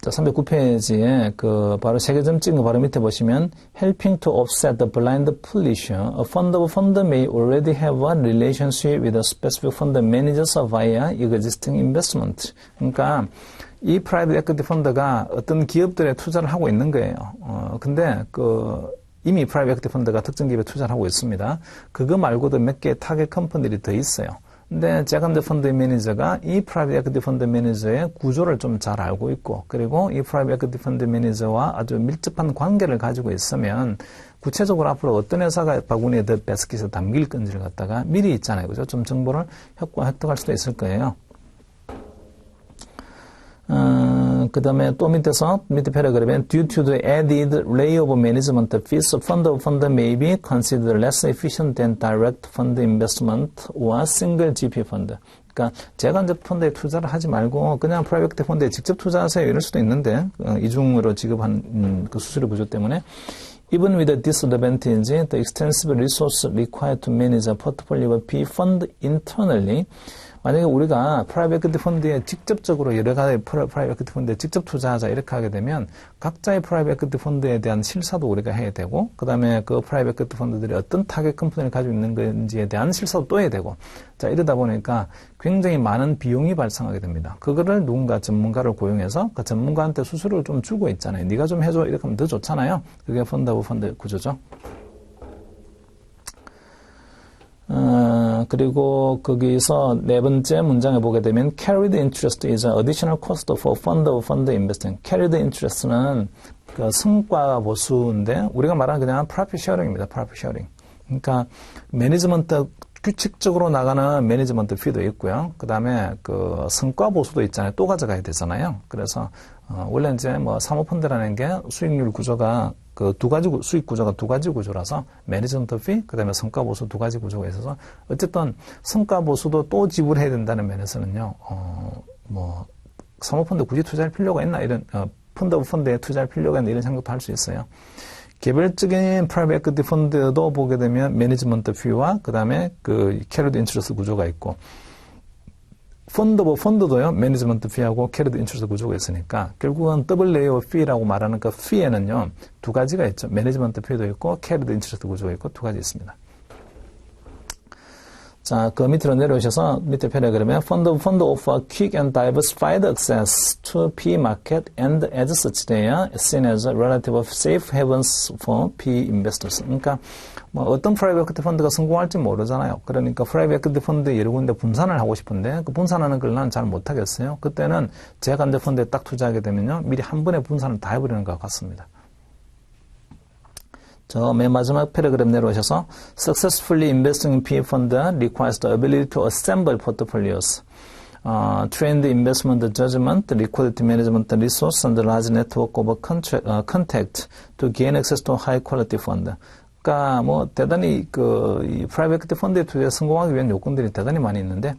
자, 309페이지에 바로 세 개 점 찍은 거 바로 밑에 보시면 helping to offset the blind pull issue. A fund of fund may already have a relationship with a specific fund managers via existing investment. 그러니까 이 프라이빗 에퀴티 펀드가 어떤 기업들에 투자를 하고 있는 거예요. 근데 이미 프라이빗 에퀴티 펀드가 특정 기업에 투자를 하고 있습니다. 그거 말고도 몇 개의 타겟 컴퍼니들이 더 있어요. 근데 재건대 펀드 매니저가 이 프라이빗 에퀴티 펀드 매니저의 구조를 좀 잘 알고 있고, 그리고 이 프라이빗 에퀴티 펀드 매니저와 아주 밀접한 관계를 가지고 있으면 구체적으로 앞으로 어떤 회사가 바구니에 더 베스킷에 담길 건지를 갖다가 미리 있잖아요. 그죠? 좀 정보를 획득할 수도 있을 거예요. 그 다음에 또 밑에 패러그래프에 due to the added layer of management fees, fund of fund may be considered less efficient than direct fund investment or single GP fund. 그러니까 재간접 펀드에 투자를 하지 말고 그냥 프라이빗 펀드에 직접 투자하세요 이럴 수도 있는데 이중으로 지급한 그 수수료 구조 때문에 even with a disadvantage, the extensive resource required to manage a portfolio of P fund internally. 만약에 우리가 프라이빗 에퀴티 펀드에 직접적으로 여러 가지 프라이빗 에퀴티 펀드에 직접 투자하자 이렇게 하게 되면 각자의 프라이빗 에퀴티 펀드에 대한 실사도 우리가 해야 되고 그다음에 그 프라이빗 에퀴티 펀드들이 어떤 타겟 컴퍼니를 가지고 있는 건지에 대한 실사도 또 해야 되고 자 이러다 보니까 굉장히 많은 비용이 발생하게 됩니다. 그거를 누군가 전문가를 고용해서 그 전문가한테 수수료를 좀 주고 있잖아요. 네가 좀 해줘 이렇게 하면 더 좋잖아요. 그게 펀드 오브 펀드 구조죠. 그리고 거기서 네 번째 문장에 보게 되면 carried interest is an additional cost for fund of fund investing. carried interest는 그 성과 보수인데 우리가 말하는 그냥 profit sharing입니다. profit sharing. 그러니까 매니지먼트 규칙적으로 나가는 매니지먼트 피도 있고요. 그 다음에 그 성과 보수도 있잖아요. 또 가져가야 되잖아요. 그래서 원래 이제 뭐 사모펀드라는 게 수익률 구조가 그 두 가지 수익 구조가 두 가지 구조라서 매니지먼트 피 그다음에 성과 보수 두 가지 구조가 있어서 어쨌든 성과 보수도 또 지불해야 된다는 면에서는요. 뭐 사모펀드 굳이 투자할 필요가 있나 이런 펀드 오브 펀드에 투자할 필요가 있나 이런 생각도 할 수 있어요. 개별적인 프라이빗 에퀴티 펀드도 보게 되면 매니지먼트 피와 그다음에 그 캐리드 인트러스트 구조가 있고 펀드 오브 펀드도요. 매니지먼트 피하고 캐리드 인트러스트 구조가 있으니까 결국은 더블 레이어 피라고 말하는 그 피에는요. 두 가지가 있죠. 매니지먼트 피도 있고 캐리드 인트러스트 구조가 있고 두 가지 있습니다. 자, 그 밑으로 내려오셔서 밑에 패러그램에 fund offer quick and diversified access to P market and as such they are seen as relative safe havens for P investors. 그러니까 뭐 어떤 프라이빗 에퀴티 펀드가 성공할지 모르잖아요. 그러니까 프라이빗 에퀴티 펀드 여러 군데 분산을 하고 싶은데 그 분산하는 걸 난 잘 못하겠어요. 그때는 재간접 펀드에 딱 투자하게 되면요. 미리 한 번에 분산을 다 해버리는 것 같습니다. 저 맨 마지막 패러그램 내려오셔서 Successfully investing in PE fund requires the ability to assemble portfolios, trained investment judgment, liquidity management resource, and large network of contact to gain access to high quality fund. 그러니까 뭐 대단히 이 프라이빗 에퀴티 펀드에 투자에 성공하기 위한 요건들이 대단히 많이 있는데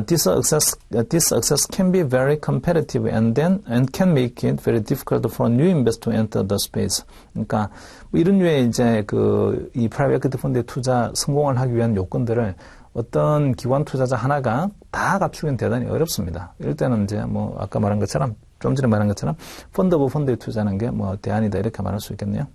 this access can be very competitive and can make it very difficult for new investors to enter the space. 그러니까 뭐 이런 류의 이제 이 프라이빗 에퀴티 펀드에 투자 성공을 하기 위한 요건들을 어떤 기관 투자자 하나가 다 갖추기는 대단히 어렵습니다. 이럴 때는 이제 뭐 아까 말한 것처럼 좀 전에 말한 것처럼 펀드 오브 펀드에 투자하는 게 뭐 대안이다 이렇게 말할 수 있겠네요.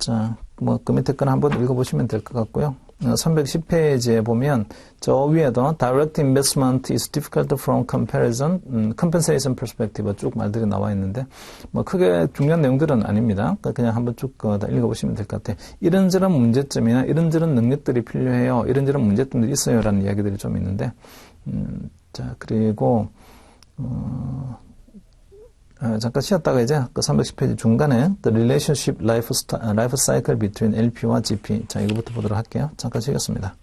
자, 뭐 그 밑에 건 한번 읽어보시면 될 것 같고요. 310페이지에 보면 저 위에도 direct investment is difficult from compensation perspective 쭉 말들이 나와 있는데 뭐 크게 중요한 내용들은 아닙니다. 그냥 한번 쭉 다 읽어보시면 될 것 같아요. 이런저런 문제점이나 이런저런 능력들이 필요해요. 이런저런 문제점들이 있어요라는 이야기들이 좀 있는데 자 그리고 잠깐 쉬었다가 이제 그 310페이지 중간에 The Relationship Life Cycle Between LP와 GP 자 이거부터 보도록 할게요. 잠깐 쉬겠습니다.